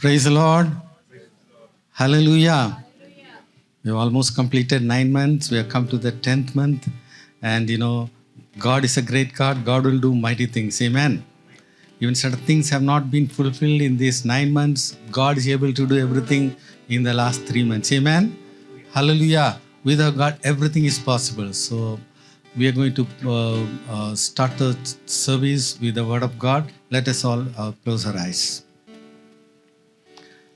Praise the Lord. Hallelujah. We've almost completed 9 months. We have come to the 10th month. And God is a great God. God will do mighty things. Amen. Even certain things have not been fulfilled in these 9 months. God is able to do everything in the last 3 months. Amen. Hallelujah. With God, everything is possible. So we are going to start the service with the word of God. Let us all close our eyes.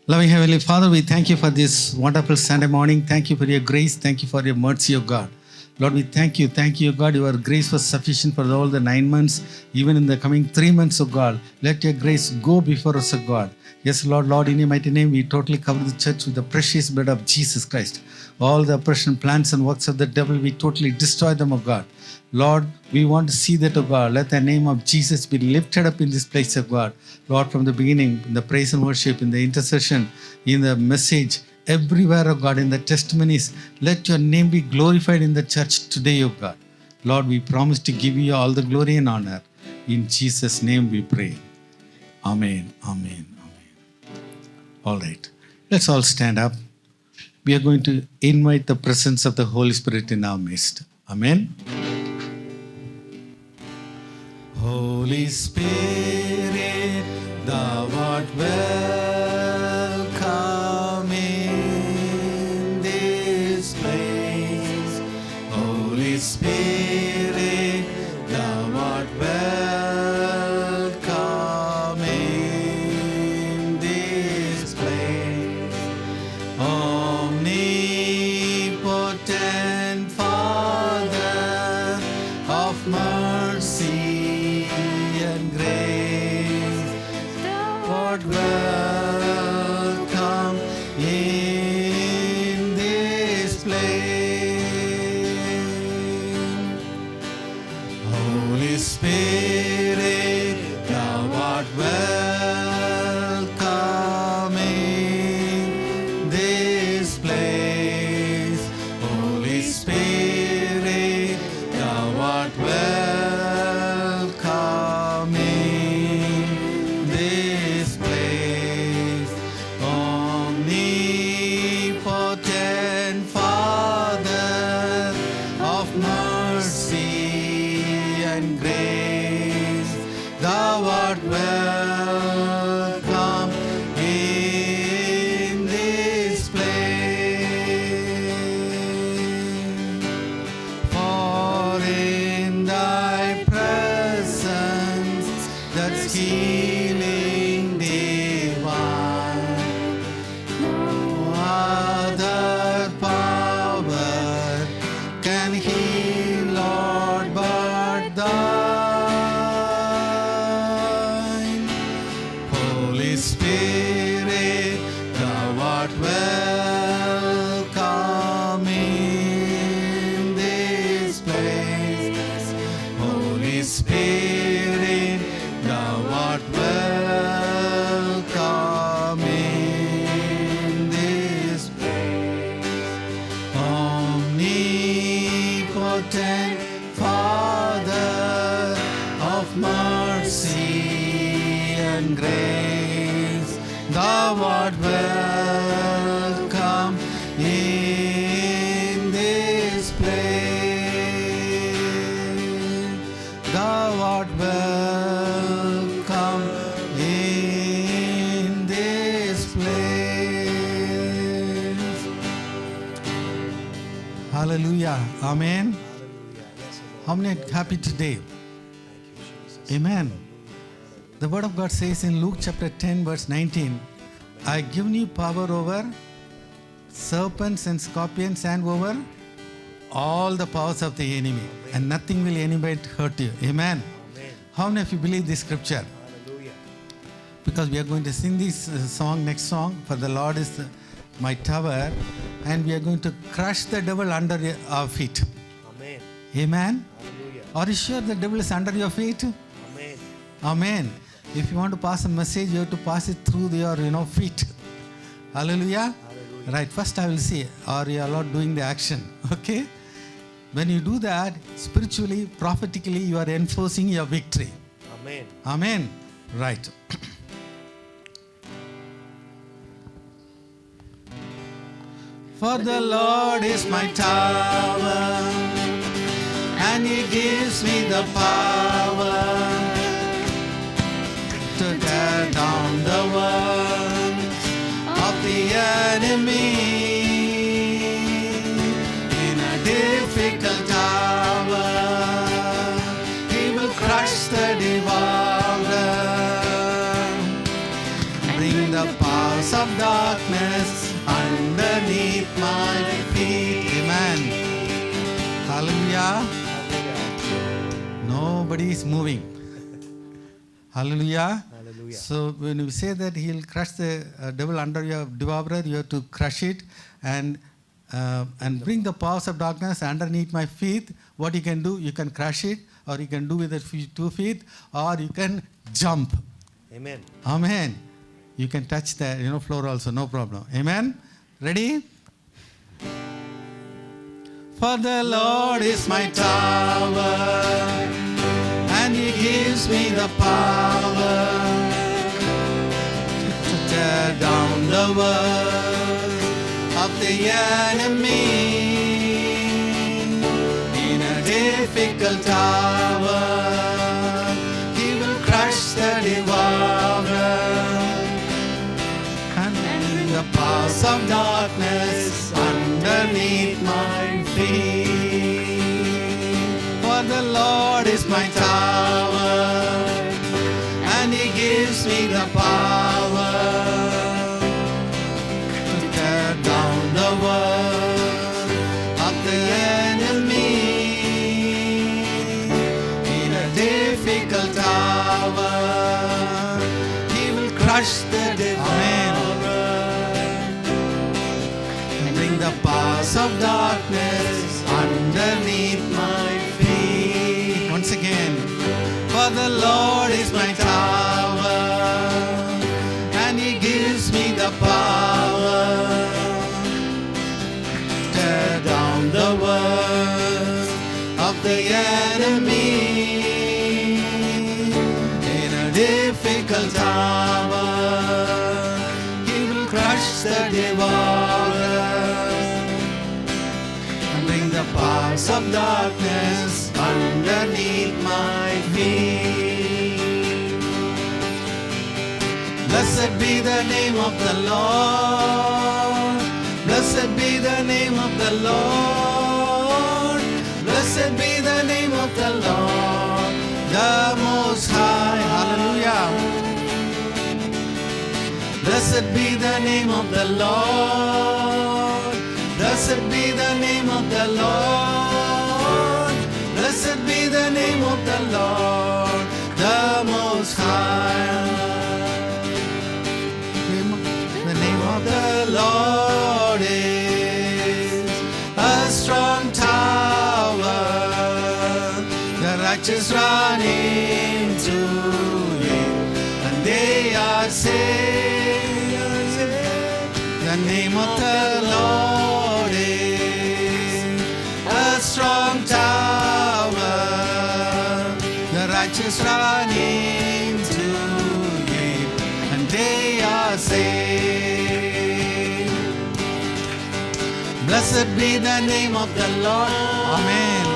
Loving Heavenly Father, we thank you for this wonderful Sunday morning. Thank you for your grace. Thank you for your mercy, O God. Lord, we thank you. Thank you, God. Your grace was sufficient for all the 9 months, even in the coming 3 months, O God. Let your grace go before us, O God. Yes, Lord, in your mighty name, we totally cover the church with the precious blood of Jesus Christ. All the oppression, plans, and works of the devil, we totally destroy them, O God. Lord, we want to see that, O God. Let the name of Jesus be lifted up in this place, O God. Lord, from the beginning, in the praise and worship, in the intercession, in the message, everywhere, O God, in the testimonies, let your name be glorified in the church today, O God. Lord, we promise to give you all the glory and honor. In Jesus' name we pray. Amen, amen, amen. All right. Let's all stand up. We are going to invite the presence of the Holy Spirit in our midst. Amen. Holy Spirit, thou art welcome in this place. Holy Spirit, thou art welcome in this place. Omnipotent Father of mercy and grace, Lord, welcome in this place. Holy Spirit, thou art welcome in this place. Holy Spirit, thou art welcome in this place. Omnipotent Father of mercy and grace, thou art welcome in this place. For in thy presence that's healing divine, no other power can heal, Lord, but thine. Holy Spirit, thou art welcome in this place. Holy Spirit, thou art welcome in this place. Omnipotent Father of mercy and grace, thou art welcome in this place. Thou art welcome in this place. Hallelujah. Amen. How many are happy today? Amen. The word of God says in Luke chapter 10 verse 19, I have given you power over serpents and scorpions and over all the powers of the enemy, and nothing will anybody hurt you. Amen. How many of you believe this scripture? Because we are going to sing this song, next song, for the Lord is my tower, and we are going to crush the devil under our feet. Amen. Amen. Hallelujah. Are you sure the devil is under your feet? Amen. Amen. If you want to pass a message, you have to pass it through your feet. Hallelujah. Hallelujah. Right. First I will say, are you allowed doing the action? Okay. When you do that, spiritually, prophetically, you are enforcing your victory. Amen. Amen. Right. For the Lord is my tower, and He gives me the power to tear down the works of the enemy. In a difficult hour, He will crush the devourer, bring the powers of darkness underneath my feet. Amen. Hallelujah. Nobody is moving. Hallelujah. Hallelujah. So when you say that He'll crush the devil under your devourer, you have to crush it and bring the powers of darkness underneath my feet. What you can do, you can crush it, or you can do with the 2 feet, or you can jump. Amen. Amen. You can touch the floor also, no problem. Amen. Ready? For the Lord is my tower, and He gives me the power to tear down the works of the enemy. In a difficult hour, He will crush the devourer, and bring the powers of darkness underneath my feet. For the Lord is my tower, and He gives me the power to tear down the works of the enemy. In a difficult hour, He will crush the devourer, and bring the powers of darkness underneath my feet. Once again. For the Lord is my tower, and He gives me the power to tear down the works of the enemy. In a difficult hour, He will crush the devourer, and bring the powers of darkness underneath my feet. Blessed be the name of the Lord. Blessed be the name of the Lord. Blessed be the name of the Lord, the Most High. Hallelujah. Blessed be the name of the Lord. Blessed be the name of the Lord. Blessed be the name of the Lord, the Most High. The name of the Lord is a strong tower. The righteous run into it, and they are saved. The name of the Lord is a strong tower. The righteous run into it, and they are saved. Blessed be the name of the Lord. Amen.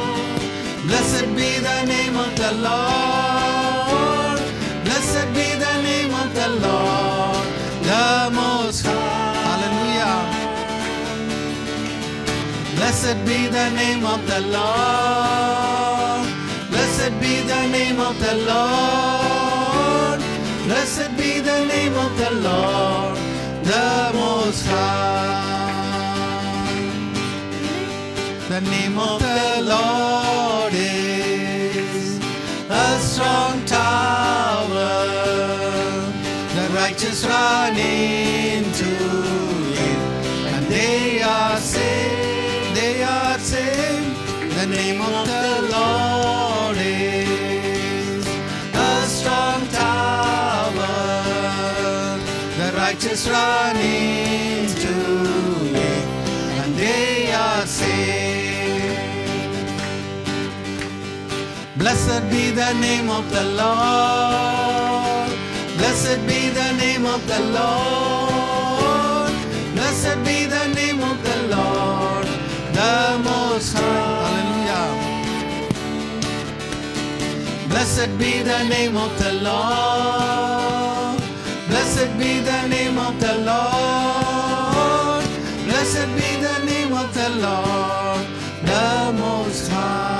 Blessed be the name of the Lord. Blessed be the name of the Lord, the Most High. Hallelujah. Blessed be the name of the Lord. Blessed be the name of the Lord. Blessed be the name of the Lord, the Most High. The name of the Lord is a strong tower. The righteous run into it, and they are saved. They are saved. The name of the Lord is a strong tower. The righteous run into it, and they are saved. Blessed be the name of the Lord. Blessed be the name of the Lord. Blessed be the name of the Lord, Blessed be the name of the Lord. Blessed be the name of the Lord. Blessed be the name of the Lord, the Most High.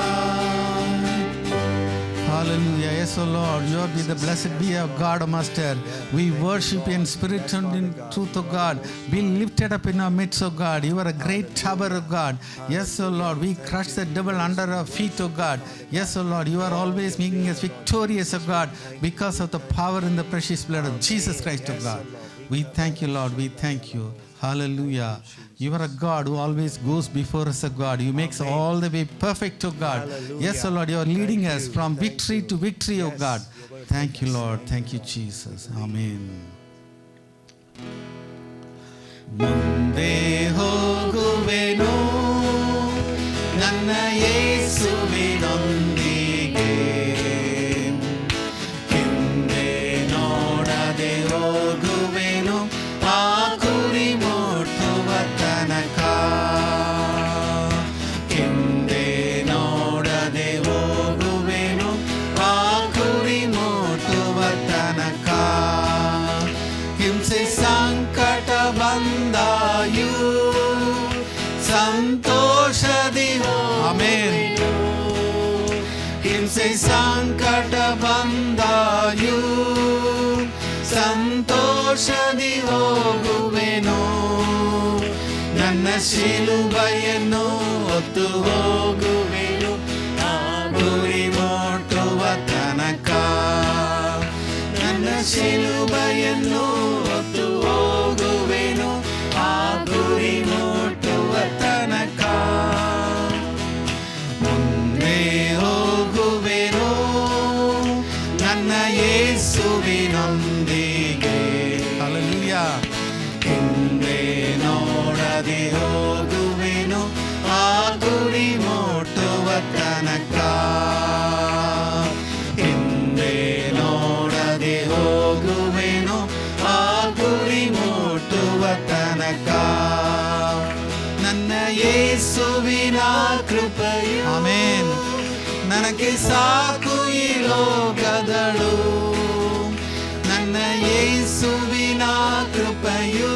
Hallelujah. Yes, O Lord, you be the blessed be our God, O Master. We worship you in spirit and in truth, O God. Be lifted up in our midst, O God. You are a great tower, O God. Yes, O Lord, we crush the devil under our feet, O God. Yes, O Lord, you are always making us victorious, O God, because of the power in the precious blood of Jesus Christ, O God. We thank you, Lord. We thank you. Hallelujah. You are a God who always goes before us, O God. You makes all the way perfect, O God. Hallelujah. Yes, O Lord, you are leading us from victory to victory, O God. Thank you, Lord. Thank you, Jesus. Amen. ಮುಂದೆ ಹೋಗುವೆನು ನನ್ನ ಯೇಸುವಿನೊಂದಿಗೆ, ಹಿಂದೆ ನೋಡದೆ ಹೋಗುವೆನು ಆ ಗುರಿ ಮುಟ್ಟುವ ತನಕ. ಹಿಂದೆ ನೋಡದೆ ಹೋಗುವೆನು ಆ ಗುರಿ ಮುಟ್ಟುವ ತನಕ. ಹಿಂಸೆ ಸಂಕಟ ಬಂದಾಯು ಸಂತೋಷದಿ ಆಮೆನ್. ಹಿಂಸೆ ಸಂಕಟ ಬಂದಾಯು ಸಂತೋಷದಿ ಹೋಗುವೆನು. ನನ್ನ ಶಿಲುಬೆಯನ್ನು ಹೊತ್ತು ಹೋಗುವೆನು ಆ ಗುರಿ ಮುಟ್ಟುವ ತನಕ. ನನ್ನ ಶಿಲುಬೆಯನ್ನು ಹೊತ್ತು ಹೋಗುವೆನು ಆ ಗುರಿ ಮುಟ್ಟುವ ತನಕ. ಮುಂದೆ ಹೋಗುವೆನು ನನ್ನ ಯೇಸುವಿನೊಂದಿಗೆ. ಹಲ್ಲೆಲೂಯಾ. ಹಿಂದೆ ನೋಡದೆ ಹೋಗುವೆನು ಆ ಗುರಿ ಮುಟ್ಟುವ ತನಕ. ಹಿಂದೆ ನೋಡದೆ ಹೋಗುವೆನು ಆ ಗುರಿ ಮುಟ್ಟುವ ತನಕ. ನನ್ನ ಯೇಸುವಿನ ಕೃಪೆಯು ಆಮೆನ್ ನನಗೆ ಸಾಕು ಈ ಲೋಕದಳು. ನನ್ನ ಯೇಸುವಿನ ಕೃಪೆಯು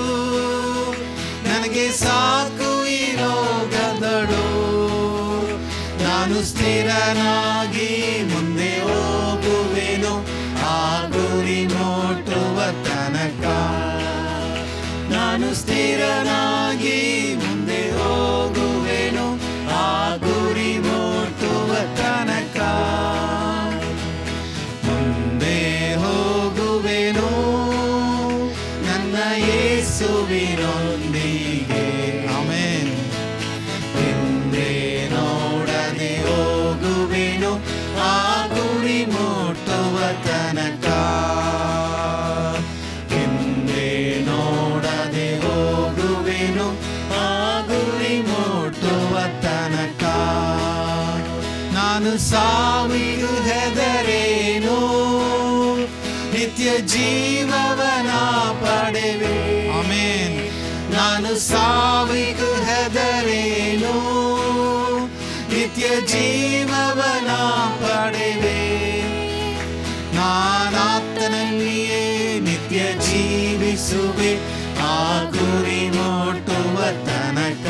ನನಗೆ ಸಾಕು ಈ ಲೋಕದಳು. ನಾನು ಸ್ಥಿರನಾಗಿ ಮುಂದೆ ಹೋಗುವೆನು ಆ ಗುರಿ ಮುಟ್ಟುವ ತನಕ. ನಾನು ಸ್ಥಿರನಾಗಿ ಮುಂದೆ ಹೋಗುವೆನು ಆ ಗುರಿ ಮುಟ್ಟುವ ತನಕ. ಮುಂದೆ ಹೋಗುವೆನು ನನ್ನ ಯೇಸುವಿನೊಂದಿಗೆ. ಆಮೆನ್. ಹಿಂದೆ ನೋಡದೆ ಹೋಗುವೆನು ಆ ಗುರಿ ಮುಟ್ಟುವ ತನಕ. ಹಿಂದೆ ನೋಡದೆ ಹೋಗುವೆನು ಆ ಗುರಿ ಮುಟ್ಟುವ ತನಕ. ನಾನು ಸಾವಿಗೆ ಹೆದರೇನು, ನಿತ್ಯ ಜೀವವನ ಪಡೆವೆ. ಆಮೆನ್. ನಾನು ಸಾವಿಗೆ ಹೆದರೇನು, ನಿತ್ಯ ಜೀವವನ ಪಡೆವೆ. ನಾನಾತನಲ್ಲಿಯೇ ನಿತ್ಯ ಜೀವಿಸುವೆ ಆ ಗುರಿ ಮುಟ್ಟುವ ತನಕ.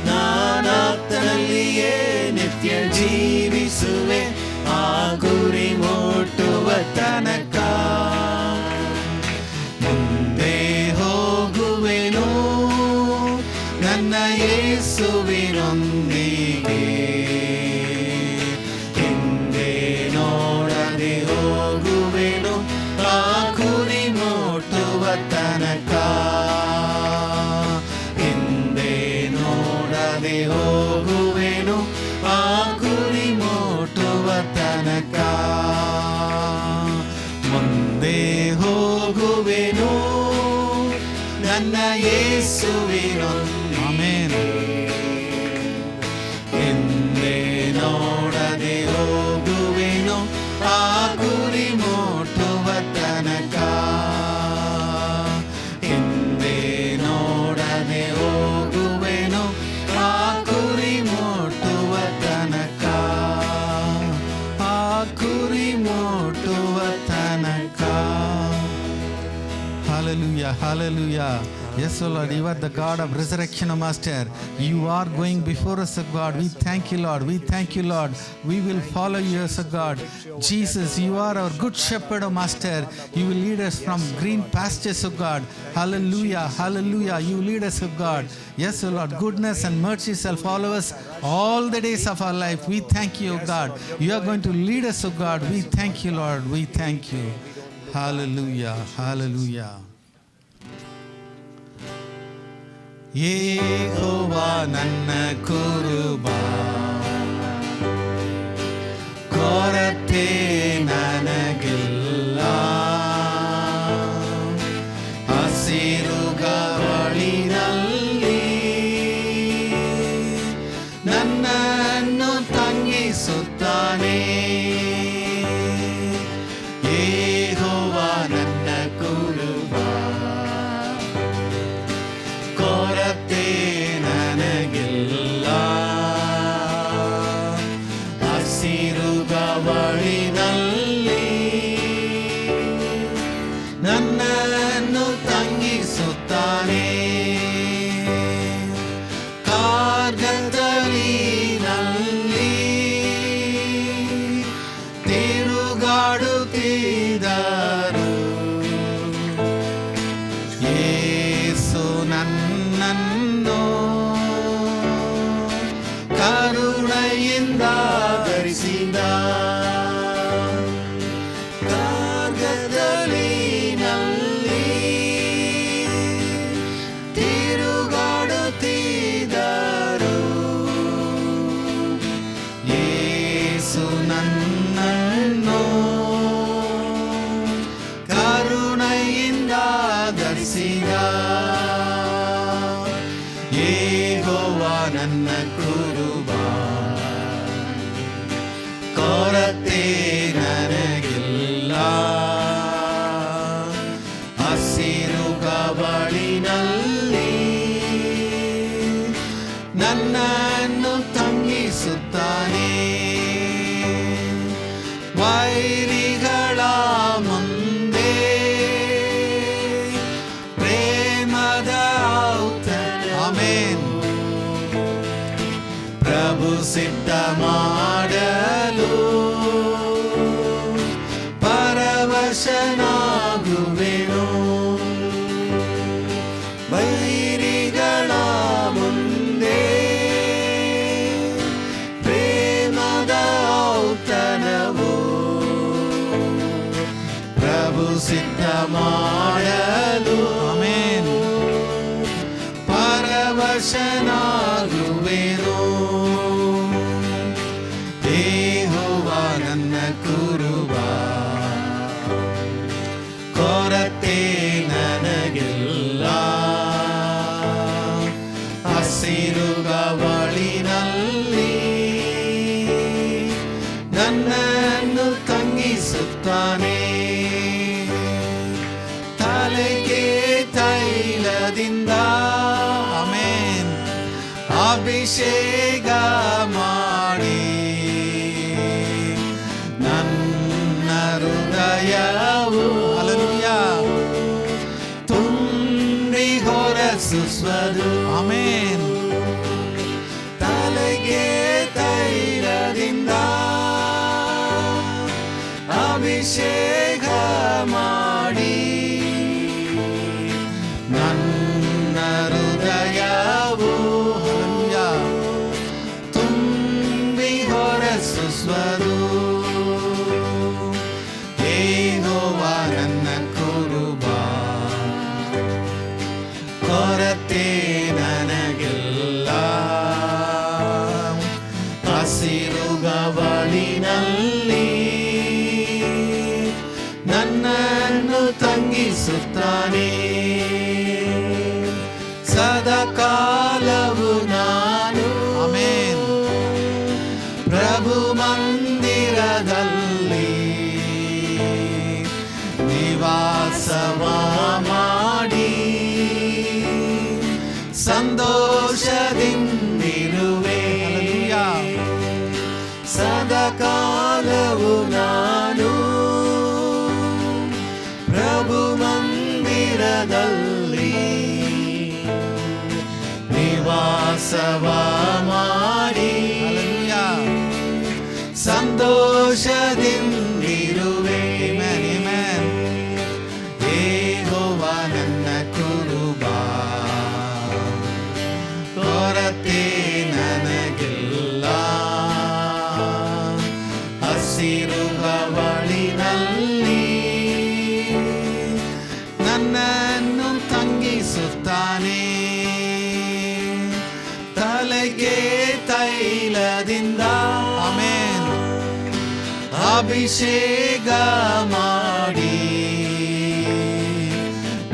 ನಾನಾತನಲ್ಲಿಯೇ ನಿತ್ಯ ಜೀವಿಸುವೆ ಆ ಗುರಿ ಮುಟ್ಟುವ ತನಕ. ಮುಂದೆ ಹೋಗುವೆನು ನನ್ನ ಯೇಸುವಿನೊಂದಿಗೆ. ಹಿಂದೆ ನೋಡದೆ ಹೋಗುವೆನು ಆ ಗುರಿ ಮುಟ್ಟುವ ತನಕ. ಹಿಂದೆ ನೋಡದೆ ಹೋಗುವೆನು ಆ ಗುರಿ ಮುಟ್ಟುವ ತನಕ. ಮುಂದೆ ಹೋಗುವೆನು ನನ್ನ ಯೇಸುವಿನೊಂದಿಗೆ. ಆಮೆನ್. ಹಿಂದೆ ನೋಡದೆ ಹೋಗುವೆನು ಆ ಗುರಿ ಮುಟ್ಟುವ ತನಕ. ಹಿಂದೆ ನೋಡದೆ ಹೋಗುವೆನು ಆ ಗುರಿ ಮುಟ್ಟುವ ತನಕ. ಆ Hallelujah, hallelujah. Yes, O Lord, you are the God of resurrection, O Master. You are going before us, O God. We thank you, Lord. We thank you, Lord. We will follow you, O God. Jesus, you are our good shepherd, O Master. You will lead us from green pastures, O God. Hallelujah, hallelujah. You lead us, O God. Yes, O Lord, goodness and mercy shall follow us all the days of our life. We thank you, O God. You are going to lead us, O God. We thank you, Lord. We thank you. Hallelujah, hallelujah. ಯೆಹೋವಾ ನನ್ನ ಕುರುಬ, ಕೊರತೆ ನನಗಿಲ್ಲ. ಹಸಿರು ಗಾವಳಿನಲ್ಲಿ ನನ್ನನ್ನು ತಂಗಿಸುತ್ತಾನೆ. ಯೆಹೋವಾ ನನ್ನ ಕುರುಬ, ಕೊರತೆ ನನಗಿಲ್ಲ. ಹಸಿರು ಗಾವಳಿನಲ್ಲಿ ನನ್ನನ್ನು ತಂಗಿಸುತ್ತಾನೆ. ಕಾರ್ಗತ್ತಲಿನಲ್ಲಿ ತಿರುಗಾಡುತ್ತಿದ್ದರು ಯೇಸು ನನ್ನನ್ನು ಕರುಣೆಯಿಂದ ಧರಿಸಿದ. ಕಾರ್ಗತ್ತಲಿನಲ್ಲಿ ತಿರುಗಾಡುತ್ತಿದ್ದರು ಯೇಸು ನನ್ನನ್ನು ಕರುಣೆಯಿಂದ ಧರಿಸಿದ. ಯೆಹೋವಾ ನನ್ನ ಕುರುಬ, ಕೊರತೆ ನನಗಿಲ್ಲ. ಹಸಿರು ಗಾವಳಿನಲ್ಲಿ ನನ್ನನ್ನು ತಂಗಿಸುತ್ತಾನೆ. ವೈರಿಗಳ ಮುಂದೆ ಪ್ರೇಮದ ಔತಣ. ಆಮೆನ್. ಪ್ರಭು ಸಿದ್ಧ ಮಾಡಲು ಪರವಶನಾಗುವೆನು. ವೈರಿಗಳ ಮುಂದೆ ಪ್ರೇಮದ ಔತಣವು ಪ್ರಭು ಸಿದ್ಧ ಮಾಡಲು. ಆಮೆನ್. ಪರವಶನಾಗುವೆನು. ಯೆಹೋವಾ ನನ್ನ ಕುರುಬ, ಕೊರತೆ ನನಗಿಲ್ಲ. ಹಸಿರು ಗಾವಳಿನಲ್ಲಿ ನನ್ನನ್ನು ತಂಗಿಸುತ್ತಾನೆ. ತಲೆಗೆ ತೈಲದಿಂದ ಆಮೆನ್ ಅಭಿಷೇಕ ಮಾಡಿ ನನ್ನ ಹೃದಯವು ಹಲ್ಲೆಲೂಯಾ ತುಂಬಿ ಹೊರಸೂಸುವುದು. ಆಮೆನ್. ತಲೆಗೆ ತೈಲದಿಂದ ಅಭಿಷೇಕ ಮಾಡಿ ನನ್ನ ಹೃದಯವು ಹಲ್ಲೆಲೂಯಾ ತುಂಬಿ ಹೊರಸೂಸುವುದು. ಯೆಹೋವಾ ನನ್ನ ಕುರುಬ, ಕೊರತೆ ನನಗಿಲ್ಲ. ಹಸಿರು ಗಾವಳಿನಲ್ಲಿ ನನ್ನನ್ನು ತಂಗಿಸುತ್ತಾನೆ. ಸದಾಕಾಲವು ನಾನು ಆಮೆನ್ ಪ್ರಭು ಮಂದಿರದಲ್ಲಿ ನಿವಾಸವ ಮಾಡಿ ಸಂತೋಷದಿಂದಿರುವೆ. ಸದಾಕಾಲವು ನಾನು ಪ್ರಭು ಮಂದಿರ ನಗರದಲ್ಲಿ ನಿವಾಸವ ಮಾಡಿ ಸಂತೋಷದಿಂದಿರುವೆ. ಯೆಹೋವ ನನ್ನ ಕುರುಬ, ಕೊರತೆ ನನಗಿಲ್ಲ. ಹಸಿರು ಬಳಿನಲ್ಲಿ ನನ್ನನ್ನು ತಂಗಿಸುತ್ತಾನೆ. ತಲೆಗೆ ತೈಲದಿಂದ ಆಮೆನ್ ಅಭಿಷೇಕ ಮಾಡಿ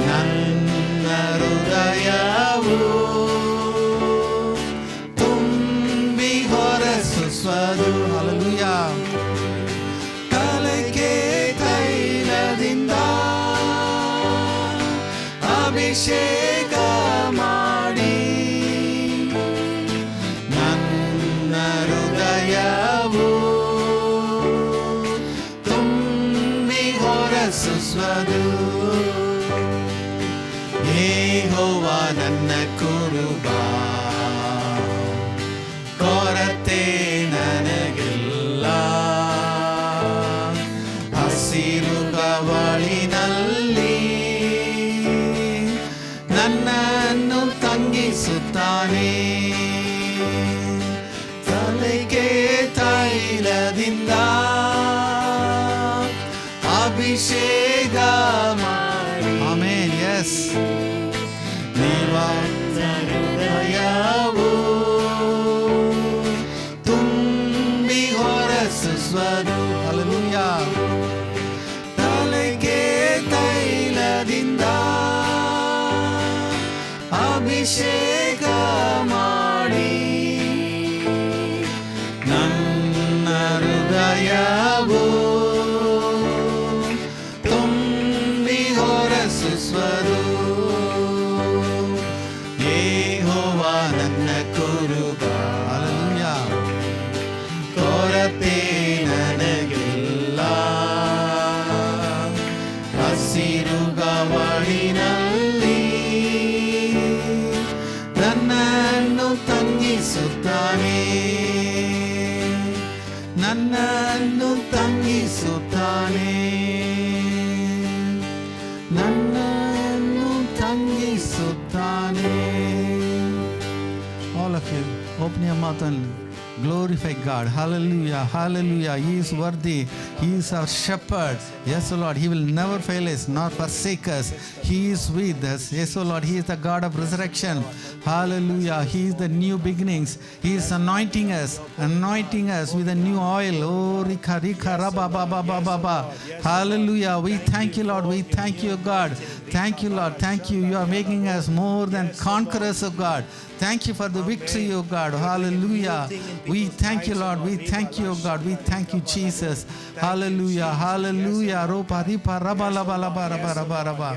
ನನ್ನ ಹೃದಯವು ತುಂಬಿ ಹೊರಸೂಸುವುದು. ಹಲ್ಲೆಲೂಯಾ. ತಲೆಗೆ ತೈಲದಿಂದ ಅಭಿಷೇಕ ಮಾಡಿ ನನ್ನ ಹೃದಯವು ತುಂಬಿ ಹೊರಸೂಸುವುದು. ಯೆಹೋವ ನನ್ನ ಕುರುಬ, ಕೊರತೆ ನನಗಿಲ್ಲ. ಹಸಿರು ಬಳಿನಲ್ಲಿ ನನ್ನನ್ನು ತಂಗಿಸುತ್ತಾನೆ. ತಲೆಗೆ ತೈಲದಿಂದ ಅಭಿಷೇಕ ಮಾಡಿ ಆಮೆನ್. ಯಸ್ ಹೃದಯವು ತುಂಬಿ ಹೊರಸೂಸುವುದು. ಹಲ್ಲೆಲೂಯಾ. ತಲೆಗೆ ತೈಲದಿಂದ ಅಭಿಷೇಕ ಮಾಡಿ ನನ್ನ ಹೃದಯವು ತುಂಬಿ ಹೊರಸೂಸುವುದು. ಯೆಹೋವ ನನ್ನ ಕುರುಬ, ಹಲ್ಲೆಲೂಯಾ, ಕೊರತೆ ನನಗಿಲ್ಲ. ಹಸಿರು ಬಳಿನಲ್ಲಿ ನನ್ನನ್ನು ತಂಗಿಸುತ್ತಾನೆ. ನನ್ನನ್ನು ತಂಗಿಸುತ್ತಾನೆ. ನನ್ನನ್ನು ತಂಗಿಸುತ್ತಾನೆ. All of you, open your mouth and glorify God. Hallelujah, hallelujah. He is worthy. He is our shepherd. Yes, O Lord, He will never fail us nor forsake us. He is with us. Yes, O Lord, He is the God of resurrection. Hallelujah. He is the new beginnings. He is anointing us with a new oil. Oh, rika rika raba ba ba ba ba ba. Hallelujah. We thank you, Lord. We thank you, God. Thank you, Lord. Thank you. You are making us more than conquerors of God. Thank you for the victory, O God. Hallelujah. We thank you, Lord. We thank you, O God. We thank you, Jesus. Hallelujah. Hallelujah. Ropa ripa raba laba laba raba raba raba.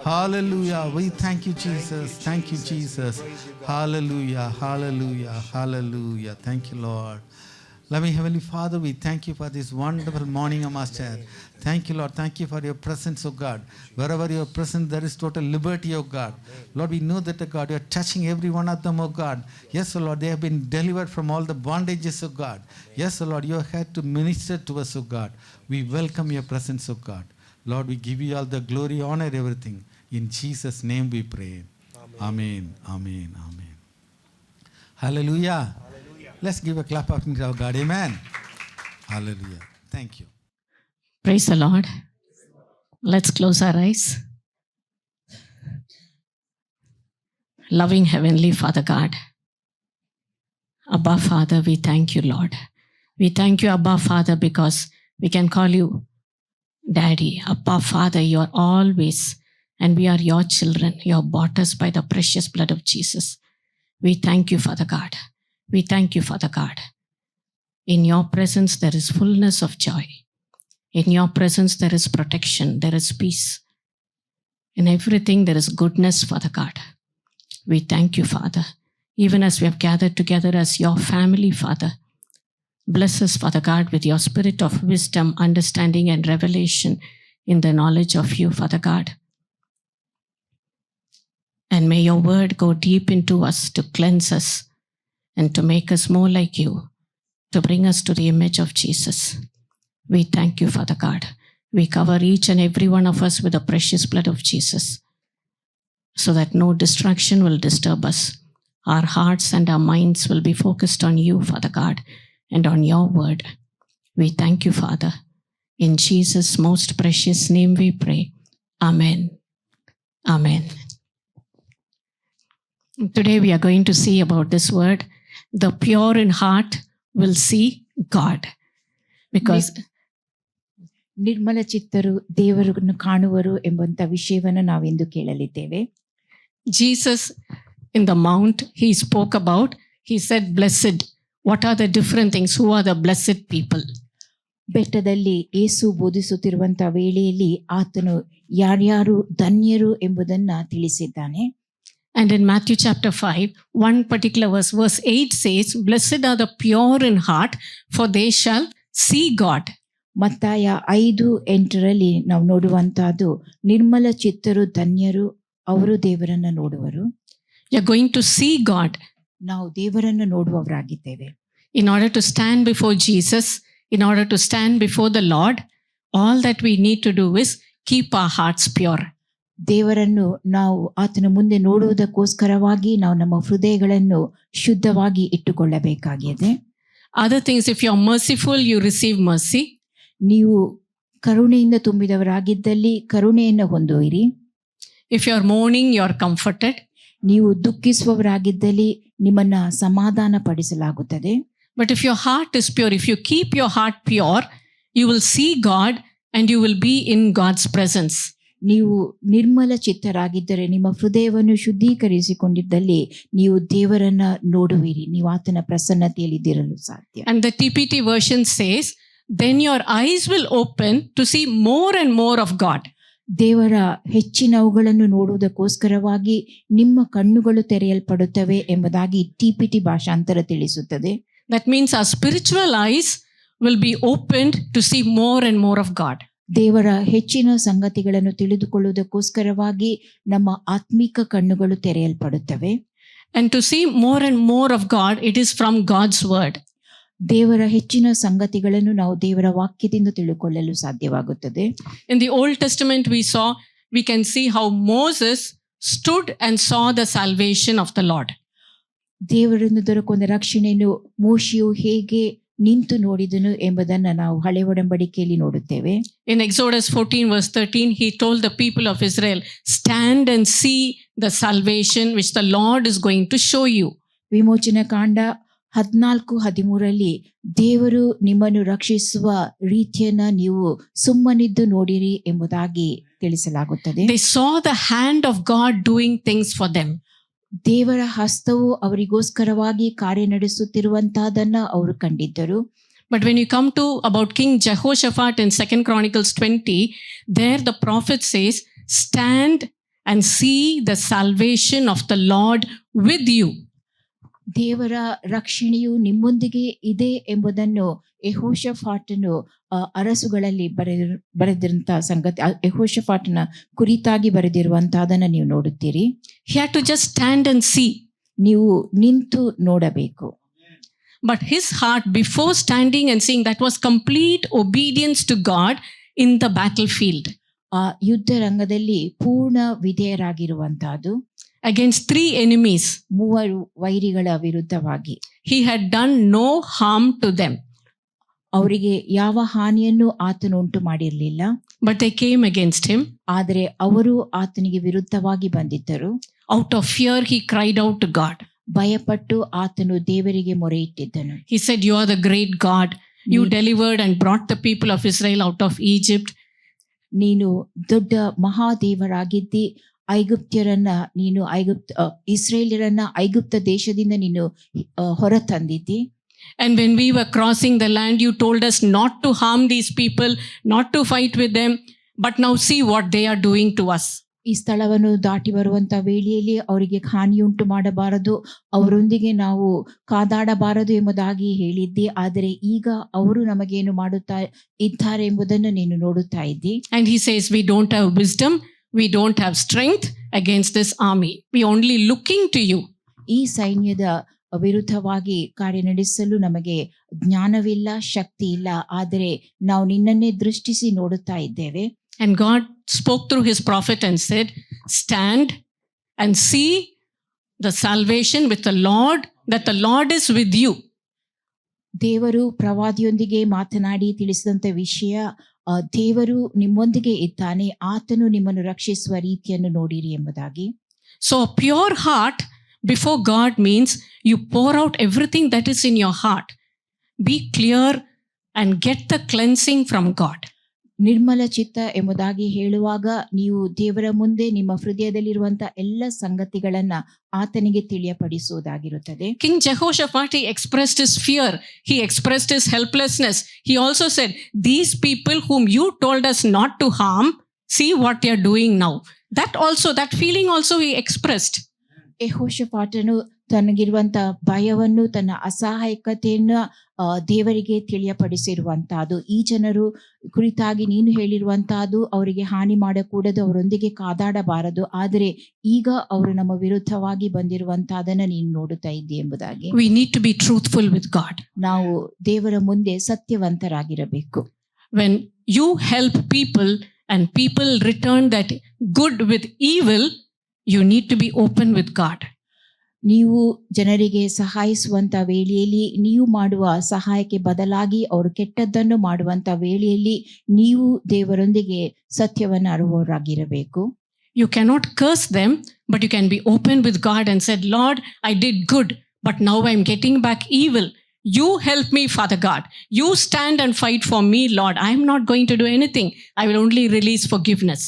Hallelujah. We thank you, Jesus. Thank you, Jesus. Hallelujah. Hallelujah. Hallelujah. Thank you, Lord. Loving Heavenly Father, we thank you for this wonderful morning, O Master. Thank you, Lord. Thank you for your presence, O God. Wherever you are present, there is total liberty, O God. Lord, we know that, O God, you are touching every one of them, O God. Yes, O Lord, they have been delivered from all the bondages, O God. Yes, O Lord, you have had to minister to us, O God. We welcome your presence, O God. Lord, we give you all the glory, honor, everything. In Jesus' name we pray. Amen. Amen. Amen. Hallelujah. Let's give a clap up to our God. Amen. Hallelujah. Thank you. Praise the Lord. Let's close our eyes. Loving Heavenly Father God, Abba Father, we thank you, Lord. We thank you, Abba Father, because we can call you Daddy. Abba Father, you are always, and we are your children. You have bought us by the precious blood of Jesus. We thank you, Father God. We thank you, Father God. In your presence, there is fullness of joy. In your presence, there is protection, there is peace. In everything, there is goodness, Father God. We thank you, Father. Even as we have gathered together as your family, Father, bless us, Father God, with your spirit of wisdom, understanding, and revelation in the knowledge of you, Father God. And may your word go deep into us to cleanse us and to make us more like you, to bring us to the image of Jesus. We thank you, Father God. We cover each and every one of us with the precious blood of Jesus, so that no distraction will disturb us. Our hearts and our minds will be focused on you, Father God, and on your word. We thank you, Father. In Jesus' most precious name we pray. Amen. Amen. Today we are going to see about this word. The pure in heart will see God. Because ನಿರ್ಮಲ ಚಿತ್ತರು ದೇವರನ್ನು ಕಾಣುವರು ಎಂಬಂತ ವಿಷಯವನ್ನು ನಾವಿಂದು ಕೇಳಲಿದ್ದೇವೆ. Jesus in the mount, he spoke about, he said, blessed. What are the different things? Who are the blessed people? ಬೆಟ್ಟದಲ್ಲಿ ಯೇಸು ಬೋಧಿಸುತ್ತಿರುವಂತಹ ವೇಳೆಯಲ್ಲಿ ಆತನು ಯಾರ್ಯಾರು ಧನ್ಯರು ಎಂಬುದನ್ನ ತಿಳಿಸಿದ್ದಾನೆ. And in Matthew chapter 5, one particular verse 8 says, blessed are the pure in heart, for they shall see God. ಮತ್ತಾಯ 5:8 ನಾವು ನೋಡುವಂತಹದ್ದು ನಿರ್ಮಲ ಚಿತ್ತರು ಧನ್ಯರು, ಅವರು ದೇವರನ್ನ ನೋಡುವರು. You're going to see God. ನಾವು ದೇವರನ್ನು ನೋಡುವವರಾಗಿದ್ದೇವೆ. In order to stand before Jesus, in order to stand before the Lord, all that we need to do is keep our hearts pure. ದೇವರನ್ನು ನಾವು ಆತನ ಮುಂದೆ ನೋಡುವುದಕ್ಕೋಸ್ಕರವಾಗಿ ನಾವು ನಮ್ಮ ಹೃದಯಗಳನ್ನು ಶುದ್ಧವಾಗಿ ಇಟ್ಟುಕೊಳ್ಳಬೇಕಾಗಿದೆ. Other things, if you're merciful, you receive mercy. ನೀವು ಕರುಣೆಯಿಂದ ತುಂಬಿದವರಾಗಿದ್ದಲ್ಲಿ ಕರುಣೆಯನ್ನು ಹೊಂದುವಿರಿ. If you're mourning, you're comforted. ನೀವು ದುಃಖಿಸುವವರಾಗಿದ್ದಲ್ಲಿ ನಿಮ್ಮನ್ನ ಸಮಾಧಾನ ಪಡಿಸಲಾಗುತ್ತದೆ. But if your heart is pure, if you keep your heart pure, you will see God and you will be in God's presence. ನೀವು ನಿರ್ಮಲ ಚಿತ್ತರಾಗಿದ್ದರೆ, ನಿಮ್ಮ ಹೃದಯವನ್ನು ಶುದ್ಧೀಕರಿಸಿಕೊಂಡಿದ್ದಲ್ಲಿ ನೀವು ದೇವರನ್ನ ನೋಡುವಿರಿ, ನೀವು ಆತನ ಪ್ರಸನ್ನತೆಯಲ್ಲಿದ್ದಿರಲು ಸಾಧ್ಯ. And the TPT version says, then your eyes will open to see more and more of God. ದೇವರ ಹೆಚ್ಚಿನವುಗಳನ್ನು ನೋಡುವುದಕ್ಕೋಸ್ಕರವಾಗಿ ನಿಮ್ಮ ಕಣ್ಣುಗಳು ತೆರೆಯಲ್ಪಡುತ್ತವೆ ಎಂಬುದಾಗಿ TPT ಭಾಷಾಂತರ ತಿಳಿಸುತ್ತದೆ. That means our spiritual eyes will be opened to see more and more of God. ದೇವರ ಹೆಚ್ಚಿನ ಸಂಗತಿಗಳನ್ನು ತಿಳಿದುಕೊಳ್ಳುವುದಕ್ಕೋಸ್ಕರವಾಗಿ ನಮ್ಮ ಆತ್ಮಿಕ ಕಣ್ಣುಗಳು ತೆರೆಯಲ್ಪಡುತ್ತವೆ. And to see more and more of God, it is from God's word. ದೇವರ ಹೆಚ್ಚಿನ ಸಂಗತಿಗಳನ್ನು ನಾವು ದೇವರ ವಾಕ್ಯದಿಂದ ತಿಳುಕೊಳ್ಳಲು ಸಾಧ್ಯವಾಗುತ್ತದೆ. In the Old Testament we can see how Moses stood and saw the salvation of the Lord. ದೇವರನ್ನು ದೊರಕುವ ರಕ್ಷಣೆಯನ್ನು ಮೋಶೆಯು ಹೇಗೆ ನಿಂತು ನೋಡಿದನು ಎಂಬುದನ್ನು ನಾವು ಹಳೆ ಒಡಂಬಡಿಕೆಯಲ್ಲಿ ನೋಡುತ್ತೇವೆ. In Exodus 14:13, he told the people of Israel, stand and see the salvation which the Lord is going to show you. ವಿಮೋಚನ ಕಾಂಡ 14:13 ದೇವರು ನಿಮ್ಮನ್ನು ರಕ್ಷಿಸುವ ರೀತಿಯನ್ನ ನೀವು ಸುಮ್ಮನಿದ್ದು ನೋಡಿರಿ ಎಂಬುದಾಗಿ ತಿಳಿಸಲಾಗುತ್ತದೆ. They saw the hand of God doing things for them. ದೇವರ ಹಸ್ತವು ಅವರಿಗೋಸ್ಕರವಾಗಿ ಕಾರ್ಯ ನಡೆಸುತ್ತಿರುವಂತಹದನ್ನ ಅವರು ಕಂಡಿದ್ದರು. But when you come to about King Jehoshaphat in 2 Chronicles 20, there the prophet says, stand and see the salvation of the Lord with you. ದೇವರ ರಕ್ಷಣೆಯು ನಿಮ್ಮೊಂದಿಗೆ ಇದೆ ಎಂಬುದನ್ನು ಯೆಹೋಷಾಫಾಟನು ಅರಸುಗಳಲ್ಲಿ ಬರೆದಿರುವಂತಹ ಸಂಗತಿ, ಯೆಹೋಷಾಫಾಟನ ಕುರಿತಾಗಿ ಬರೆದಿರುವಂತಹದನ್ನ ನೀವು ನೋಡುತ್ತೀರಿ. He had to just stand and see. ನೀವು ನಿಂತು ನೋಡಬೇಕು. But his heart, before standing and seeing, that was complete obedience to God in the battlefield. ಆ ಯುದ್ಧ ರಂಗದಲ್ಲಿ ಪೂರ್ಣ ವಿಧೇಯರಾಗಿರುವಂತಹದ್ದು. Against 3 enemies. 3 ವೈರಿಗಳ ವಿರುದ್ಧವಾಗಿ. He had done no harm to them. ಅವರಿಗೆ ಯಾವ ಹಾನಿಯನ್ನು ಆತನು ಉಂಟು ಮಾಡಿರಲಿಲ್ಲ. But they came against him. ಆದರೆ ಅವರು ಆತನಿಗೆ ವಿರುದ್ಧವಾಗಿ ಬಂದಿದ್ದರು. Out of fear he cried out to God. ಭಯಪಟ್ಟು ಆತನು ದೇವರಿಗೆ ಮೊರೆ ಇಟ್ಟಿದ್ದನು. He said, you are the great God. You delivered and brought the people of Israel out of Egypt. ನೀನು ದೊಡ್ಡ ಮಹಾದೇವರಾಗಿದ್ದಿ, ಇಸ್ರೇಲ್ಯರನ್ನ ಐಗುಪ್ತ ದೇಶದಿಂದ ನೀನು ಹೊರ ತಂದಿದ್ದಿ. And when we were crossing the land, you told us not to harm these people, not to fight with them, but now see what they are doing to us. ಈ ಸ್ಥಳವನ್ನು ದಾಟಿ ಬರುವಂತ ವೇಳೆಯಲ್ಲಿ ಅವರಿಗೆ ಹಾನಿಯುಂಟು ಮಾಡಬಾರದು, ಅವರೊಂದಿಗೆ ನಾವು ಕಾದಾಡಬಾರದು ಎಂಬುದಾಗಿ ಹೇಳಿದ್ದಿ. ಆದರೆ ಈಗ ಅವರು ನಮಗೇನು ಮಾಡುತ್ತಾ ಇದ್ದಾರೆ ಎಂಬುದನ್ನು ನೀನು ನೋಡುತ್ತಾ ಇದ್ದಿ. And he says, we don't have wisdom, we don't have strength, against this army. We are only looking to you. ಈ ಸೈನ್ಯದ ವಿರುದ್ಧವಾಗಿ ಕಾರ್ಯನಡೆಸಲು ನಮಗೆ ಜ್ಞಾನವಿಲ್ಲ, ಶಕ್ತಿ ಇಲ್ಲ, ಆದರೆ ನಾವು ನಿನ್ನನ್ನೇ ದೃಷ್ಟಿಸಿ ನೋಡುತ್ತಾ ಇದ್ದೇವೆ. And God spoke through his prophet and said, stand and see the salvation with the Lord, that the Lord is with you. ದೇವರು ಪ್ರವಾದಿಯೊಂದಿಗೆ ಮಾತನಾಡಿ ತಿಳಿಸಿದಂತ ವಿಷಯ, ದೇವರು ನಿಮ್ಮೊಂದಿಗೆ ಇದ್ದಾನೆ, ಆತನು ನಿಮ್ಮನ್ನು ರಕ್ಷಿಸುವ ರೀತಿಯನ್ನು ನೋಡಿರಿ ಎಂಬುದಾಗಿ. So a pure heart before God means you pour out everything that is in your heart. Be clear and get the cleansing from God. ನಿರ್ಮಲ ಚಿತ್ತ ಎಂಬುದಾಗಿ ಹೇಳುವಾಗ ನೀವು ದೇವರ ಮುಂದೆ ನಿಮ್ಮ ಹೃದಯದಲ್ಲಿರುವಂತ ಎಲ್ಲ ಸಂಗತಿಗಳನ್ನ ಆತನಿಗೆ ತಿಳಿಯಪಡಿಸುವುದಾಗಿರುತ್ತದೆ. King Jehoshaphat, he expressed his fear. He expressed his helplessness. He also said, these people whom you told us not to harm, see what they are doing now. That feeling also he expressed. ಯೆಹೋಷಾಫಾಟನು ತನಗಿರುವಂತ ಭಯವನ್ನು, ತನ್ನ ಅಸಹಾಯಕತೆಯನ್ನು ದೇವರಿಗೆ ತಿಳಿಯಪಡಿಸಿರುವಂತಹದ್ದು. ಈ ಜನರು ಕುರಿತಾಗಿ ನೀನು ಹೇಳಿರುವಂತಹದ್ದು, ಅವರಿಗೆ ಹಾನಿ ಮಾಡಕೂಡದು, ಅವರೊಂದಿಗೆ ಕಾದಾಡಬಾರದು, ಆದರೆ ಈಗ ಅವರು ನಮ್ಮ ವಿರುದ್ಧವಾಗಿ ಬಂದಿರುವಂತಹದನ್ನ ನೀನು ನೋಡುತ್ತಾ ಇದ್ದಿ ಎಂಬುದಾಗಿ. We need to be truthful with God. ನಾವು ದೇವರ ಮುಂದೆ ಸತ್ಯವಂತರಾಗಿರಬೇಕು. When you help people and people return that good with evil, you need to be open with God. ನೀವು ಜನರಿಗೆ ಸಹಾಯಿಸುವಂತ ವೇಳೆಯಲ್ಲಿ, ನೀವು ಮಾಡುವ ಸಹಾಯಕ್ಕೆ ಬದಲಾಗಿ ಅವರು ಕೆಟ್ಟದ್ದನ್ನು ಮಾಡುವಂತ ವೇಳೆಯಲ್ಲಿ ನೀವು ದೇವರೊಂದಿಗೆ ಸತ್ಯವನ್ನು ಅರುವವರಾಗಿರಬೇಕು. You cannot curse them, but you can be open with God and said, Lord, I did good, but now I'm getting back evil. You help me, Father God. You stand and fight for me, Lord. I'm not going to do anything. I will only release forgiveness.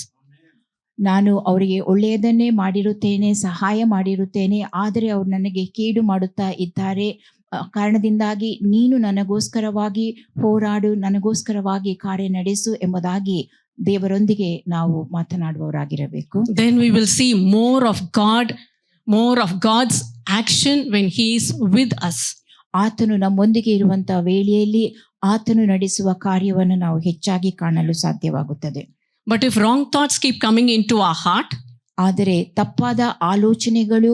ನಾನು ಅವರಿಗೆ ಒಳ್ಳೆಯದನ್ನೇ ಮಾಡಿರುತ್ತೇನೆ, ಸಹಾಯ ಮಾಡಿರುತ್ತೇನೆ, ಆದರೆ ಅವರು ನನಗೆ ಕೇಡು ಮಾಡುತ್ತಾ ಇದ್ದಾರೆ. ಕಾರಣದಿಂದಾಗಿ ನೀನು ನನಗೋಸ್ಕರವಾಗಿ ಹೋರಾಡು, ನನಗೋಸ್ಕರವಾಗಿ ಕಾರ್ಯ ನಡೆಸು ಎಂಬುದಾಗಿ ದೇವರೊಂದಿಗೆ ನಾವು ಮಾತನಾಡುವವರಾಗಿರಬೇಕು. Then we will see more of God's action when he is with us. ಆತನು ನಮ್ಮೊಂದಿಗೆ ಇರುವಂತ ವೇಳೆಯಲ್ಲಿ ಆತನು ನಡೆಸುವ ಕಾರ್ಯವನ್ನು ನಾವು ಹೆಚ್ಚಾಗಿ ಕಾಣಲು ಸಾಧ್ಯವಾಗುತ್ತದೆ. But if wrong thoughts keep coming into our heart, ಆದರೆ ತಪ್ಪಾದ ಆಲೋಚನೆಗಳು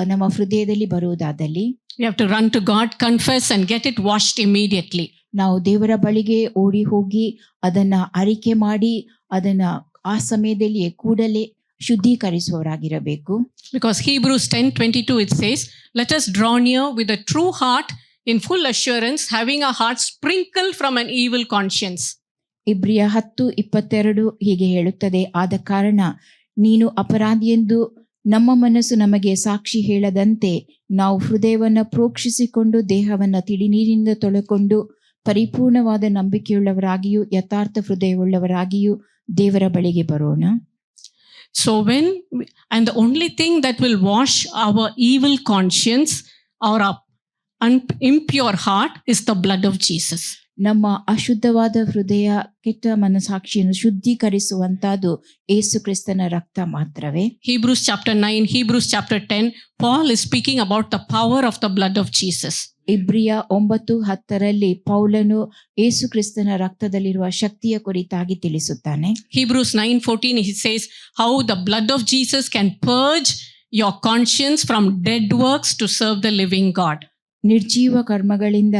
ನಮ್ಮ ಹೃದಯದಲ್ಲಿ ಬರುವುದಾದಲ್ಲಿ, we have to run to God, confess and get it washed immediately. ನಾವು ದೇವರ ಬಳಿಗೆ ಓಡಿ ಹೋಗಿ ಅದನ್ನ ಅರಿಕೆ ಮಾಡಿ ಅದನ್ನ ಆ ಸಮಯದಲ್ಲಿ ಕೂಡಲೇ ಶುದ್ಧೀಕರಿಸುವವರಾಗಿರಬೇಕು. Because Hebrews 10:22 it says, let us draw near with a true heart in full assurance, having our hearts sprinkled from an evil conscience. ಇಬ್ರಿಯ 10:22 ಹೀಗೆ ಹೇಳುತ್ತದೆ, ಆದ ಕಾರಣ ನೀನು ಅಪರಾಧಿಯೆಂದು ನಮ್ಮ ಮನಸ್ಸು ನಮಗೆ ಸಾಕ್ಷಿ ಹೇಳದಂತೆ ನಾವು ಹೃದಯವನ್ನ ಪ್ರೋಕ್ಷಿಸಿಕೊಂಡು ದೇಹವನ್ನ ತಿಳಿನೀರಿನಿಂದ ತೊಳೆಕೊಂಡು ಪರಿಪೂರ್ಣವಾದ ನಂಬಿಕೆಯುಳ್ಳವರಾಗಿಯೂ ಯಥಾರ್ಥ ಹೃದಯವುಳ್ಳವರಾಗಿಯೂ ದೇವರ ಬಳಿಗೆ ಬರೋಣ. So and the only thing that will wash our evil conscience or our impure heart is the blood of Jesus. ನಮ್ಮ ಅಶುದ್ಧವಾದ ಹೃದಯ, ಕೆಟ್ಟ ಮನಸಾಕ್ಷಿಯನ್ನು ಶುದ್ಧೀಕರಿಸುವಂತಹದ್ದು ಯೇಸು ಕ್ರಿಸ್ತನ ರಕ್ತ ಮಾತ್ರವೇ. Hebrews chapter 9, Hebrews chapter 10, Paul is speaking about the power of the blood of Jesus. ಇಬ್ರಿಯ 9:10 ಪೌಲನು ಯೇಸು ಕ್ರಿಸ್ತನ ರಕ್ತದಲ್ಲಿರುವ ಶಕ್ತಿಯ ಕುರಿತಾಗಿ ತಿಳಿಸುತ್ತಾನೆ. Hebrews 9:14 he says how the blood of Jesus can purge your conscience from dead works to serve the living God. ನಿರ್ಜೀವ ಕರ್ಮಗಳಿಂದ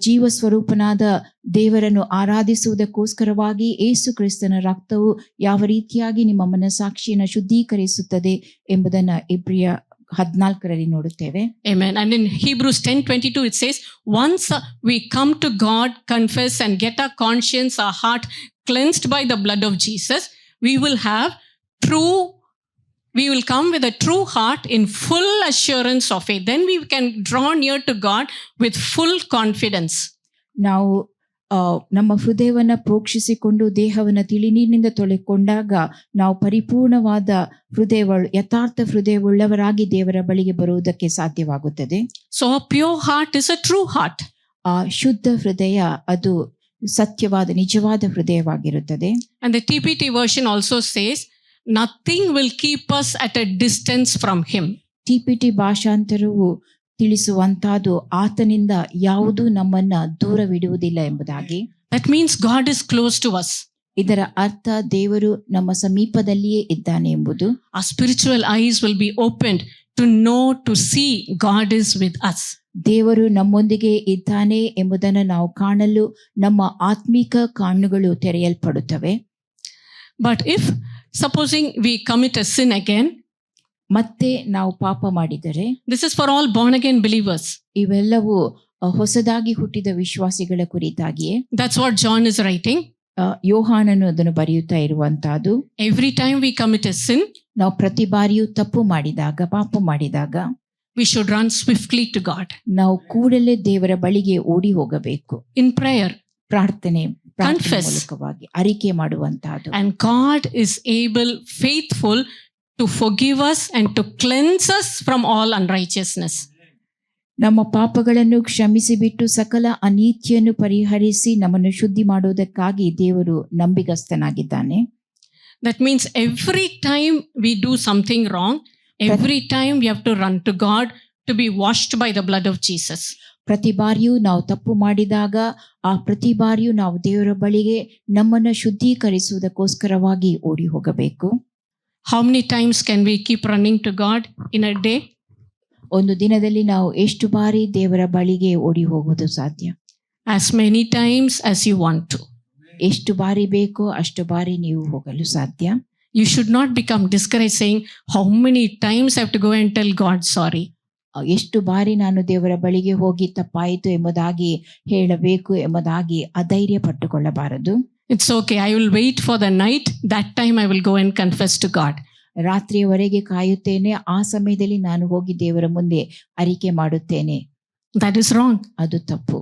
ಜೀವ ಸ್ವರೂಪನಾದ ದೇವರನ್ನು ಆರಾಧಿಸುವುದಕ್ಕೋಸ್ಕರವಾಗಿ ಯೇಸು ಕ್ರಿಸ್ತನ ರಕ್ತವು ಯಾವ ರೀತಿಯಾಗಿ ನಿಮ್ಮ ಮನಸಾಕ್ಷಿಯನ್ನು ಶುದ್ಧೀಕರಿಸುತ್ತದೆ ಎಂಬುದನ್ನು ಇಬ್ರಿಯ 14 ನೋಡುತ್ತೇವೆ. Amen. And in Hebrews 10:22 it says, once we come to God, confess and get our conscience, our heart cleansed by the blood of Jesus, we will come with a true heart in full assurance of faith. Then we can draw near to God with full confidence. ನಾವು ನಮ್ಮ ಹೃದಯವನ್ನ ಪ್ರೋಕ್ಷಿಸಿಕೊಂಡು ದೇಹವನ್ನ ತಿಳಿನೀರಿನಿಂದ ತೊಳೆಕೊಂಡಾಗ ನಾವು ಪರಿಪೂರ್ಣವಾದ ಯಥಾರ್ಥ ಹೃದಯವುಳ್ಳವರಾಗಿ ದೇವರ ಬಳಿಗೆ ಬರುವುದಕ್ಕೆ ಸಾಧ್ಯವಾಗುತ್ತದೆ. So a pure heart is a true heart. ಆ ಶುದ್ಧ ಹೃದಯ ಅದು ಸತ್ಯವಾದ ನಿಜವಾದ ಹೃದಯವಾಗಿರುತ್ತದೆ. And the TPT version also says, nothing will keep us at a distance from him. ಟಿಪಿಟಿ ಭಾಷಾಂತರವು ತಿಳಿಸುವಂತಹದ್ದು ಆತನಿಂದ ಯಾವುದೂ ನಮ್ಮನ್ನ ದೂರವಿಡುವುದಿಲ್ಲ ಎಂಬುದಾಗಿ. That means God is close to us. ಇದರ ಅರ್ಥ ದೇವರು ನಮ್ಮ ಸಮೀಪದಲ್ಲಿಯೇ ಇದ್ದಾನೆ ಎಂಬುದು. Our spiritual eyes will be opened to know, to see God is with us. ದೇವರು ನಮ್ಮೊಂದಿಗೆ ಇದ್ದಾನೆ ಎಂಬುದನ್ನು ನಾವು ಕಾಣಲು ನಮ್ಮ ಆತ್ಮಿಕ ಕಣ್ಣುಗಳು ತೆರೆಯಲ್ಪಡುತ್ತವೆ. But if supposing we commit a sin again, ಮತ್ತೆ ನಾವು ಪಾಪ ಮಾಡಿದರೆ, this is for all born again believers. ಇವೆಲ್ಲವೂ ಹೊಸದಾಗಿ ಹುಟ್ಟಿದ ವಿಶ್ವಾಸಿಗಳ ಕುರಿತಾಗಿಯೇ. That's what John is writing. ಯೋಹಾನನು ಅದನ್ನು ಬರೆಯುತ್ತಾ ಇರುವಂತಹದ್ದು. Every time we commit a sin, ನಾವು ಪ್ರತಿ ಬಾರಿಯೂ ತಪ್ಪು ಮಾಡಿದಾಗ, ಪಾಪ ಮಾಡಿದಾಗ, we should run swiftly to God. ನಾವು ಕೂಡಲೇ ದೇವರ ಬಳಿಗೆ ಓಡಿ ಹೋಗಬೇಕು. In prayer, ಪ್ರಾರ್ಥನೆ Confess. ಮೂಲಕವಾಗಿ ಅರಿಕೆ ಮಾಡುವಂತಹದ್ದು. and God is able, faithful to forgive us and to cleanse us from all unrighteousness. ನಮ್ಮ ಪಾಪಗಳನ್ನು ಕ್ಷಮಿಸಿ ಬಿಟ್ಟು ಸಕಲ ಅನೀತಿಯನ್ನು ಪರಿಹರಿಸಿ ನಮ್ಮನ್ನು ಶುದ್ಧಿ ಮಾಡುವುದಕ್ಕಾಗಿ ದೇವರು ನಂಬಿಗಸ್ತನಾಗಿದ್ದಾನೆ. That means every time we do something wrong, every time we have to run to God to be washed by the blood of Jesus. ಪ್ರತಿ ಬಾರಿಯೂ ನಾವು ತಪ್ಪು ಮಾಡಿದಾಗ ಆ ಪ್ರತಿ ಬಾರಿಯೂ ನಾವು ದೇವರ ಬಳಿಗೆ ನಮ್ಮನ್ನು ಶುದ್ಧೀಕರಿಸುವುದಕ್ಕೋಸ್ಕರವಾಗಿ ಓಡಿ ಹೋಗಬೇಕು. How many times can we keep running to God in a day? ಒಂದು ದಿನದಲ್ಲಿ ನಾವು ಎಷ್ಟು ಬಾರಿ ದೇವರ ಬಳಿಗೆ ಓಡಿ ಹೋಗುವುದು ಸಾಧ್ಯ? As many times as you want to. ಎಷ್ಟು ಬಾರಿ ಬೇಕೋ ಅಷ್ಟು ಬಾರಿ ನೀವು ಹೋಗಲು ಸಾಧ್ಯ. You should not become discouraged saying, how many times I have to go and tell God sorry. ಎಷ್ಟು ಬಾರಿ ನಾನು ದೇವರ ಬಳಿಗೆ ಹೋಗಿ ತಪ್ಪಾಯಿತು ಎಂಬುದಾಗಿ ಹೇಳಬೇಕು ಎಂಬುದಾಗಿ ಅಧೈರ್ಯ ಪಟ್ಟುಕೊಳ್ಳಬಾರದು. It's okay, I will wait for the night. That time I will go and confess to God. ರಾತ್ರಿಯವರೆಗೆ ಕಾಯುತ್ತೇನೆ, ಆ ಸಮಯದಲ್ಲಿ ನಾನು ಹೋಗಿ ದೇವರ ಮುಂದೆ ಅರಿಕೆ ಮಾಡುತ್ತೇನೆ. That is wrong. ಅದು ತಪ್ಪು.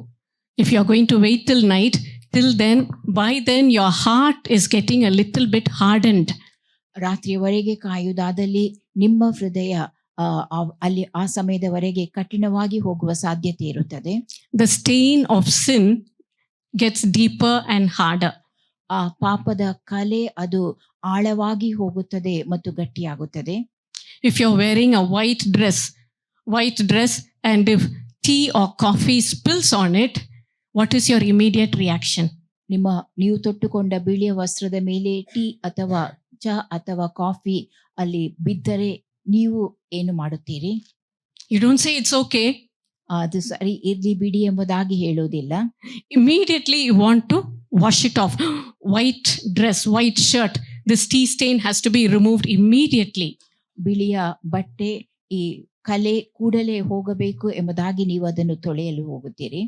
If you are going to wait till night, till then, by then your heart is getting a little bit hardened. ರಾತ್ರಿಯವರೆಗೆ ಕಾಯುವುದಾದಲ್ಲಿ ನಿಮ್ಮ ಹೃದಯ ಅಲ್ಲಿ ಆ ಸಮಯದವರೆಗೆ ಕಠಿಣವಾಗಿ ಹೋಗುವ ಸಾಧ್ಯತೆ ಇರುತ್ತದೆ. The stain of sin gets deeper and harder. ಆ ಪಾಪದ ಕಲೆ ಅದು ಆಳವಾಗಿ ಹೋಗುತ್ತದೆ ಮತ್ತು ಗಟ್ಟಿಯಾಗುತ್ತದೆ. If you're wearing a white dress and if tea or coffee spills on it, what is your immediate reaction? ನೀವು ತೊಟ್ಟುಕೊಂಡ ಬಿಳಿಯ ವಸ್ತ್ರದ ಮೇಲೆ ಟೀ ಅಥವಾ ಚಹಾ ಅಥವಾ ಕಾಫಿ ಅಲ್ಲಿ ಬಿದ್ದರೆ ನೀವು ಏನು ಮಾಡುತ್ತೀರಿ? You don't say it's okay. ಅದು ಸರಿ ಇರ್ಲಿ ಬಿಡಿ ಎಂಬುದಾಗಿ ಹೇಳುವುದಿಲ್ಲ. Immediately you want to wash it off. White dress, white shirt, this tea stain has to be removed immediately. ಬಿಳಿಯ ಬಟ್ಟೆ ಈ ಕಲೆ ಕೂಡಲೇ ಹೋಗಬೇಕು ಎಂಬುದಾಗಿ ನೀವು ಅದನ್ನು ತೊಳೆಯಲು ಹೋಗುತ್ತೀರಿ.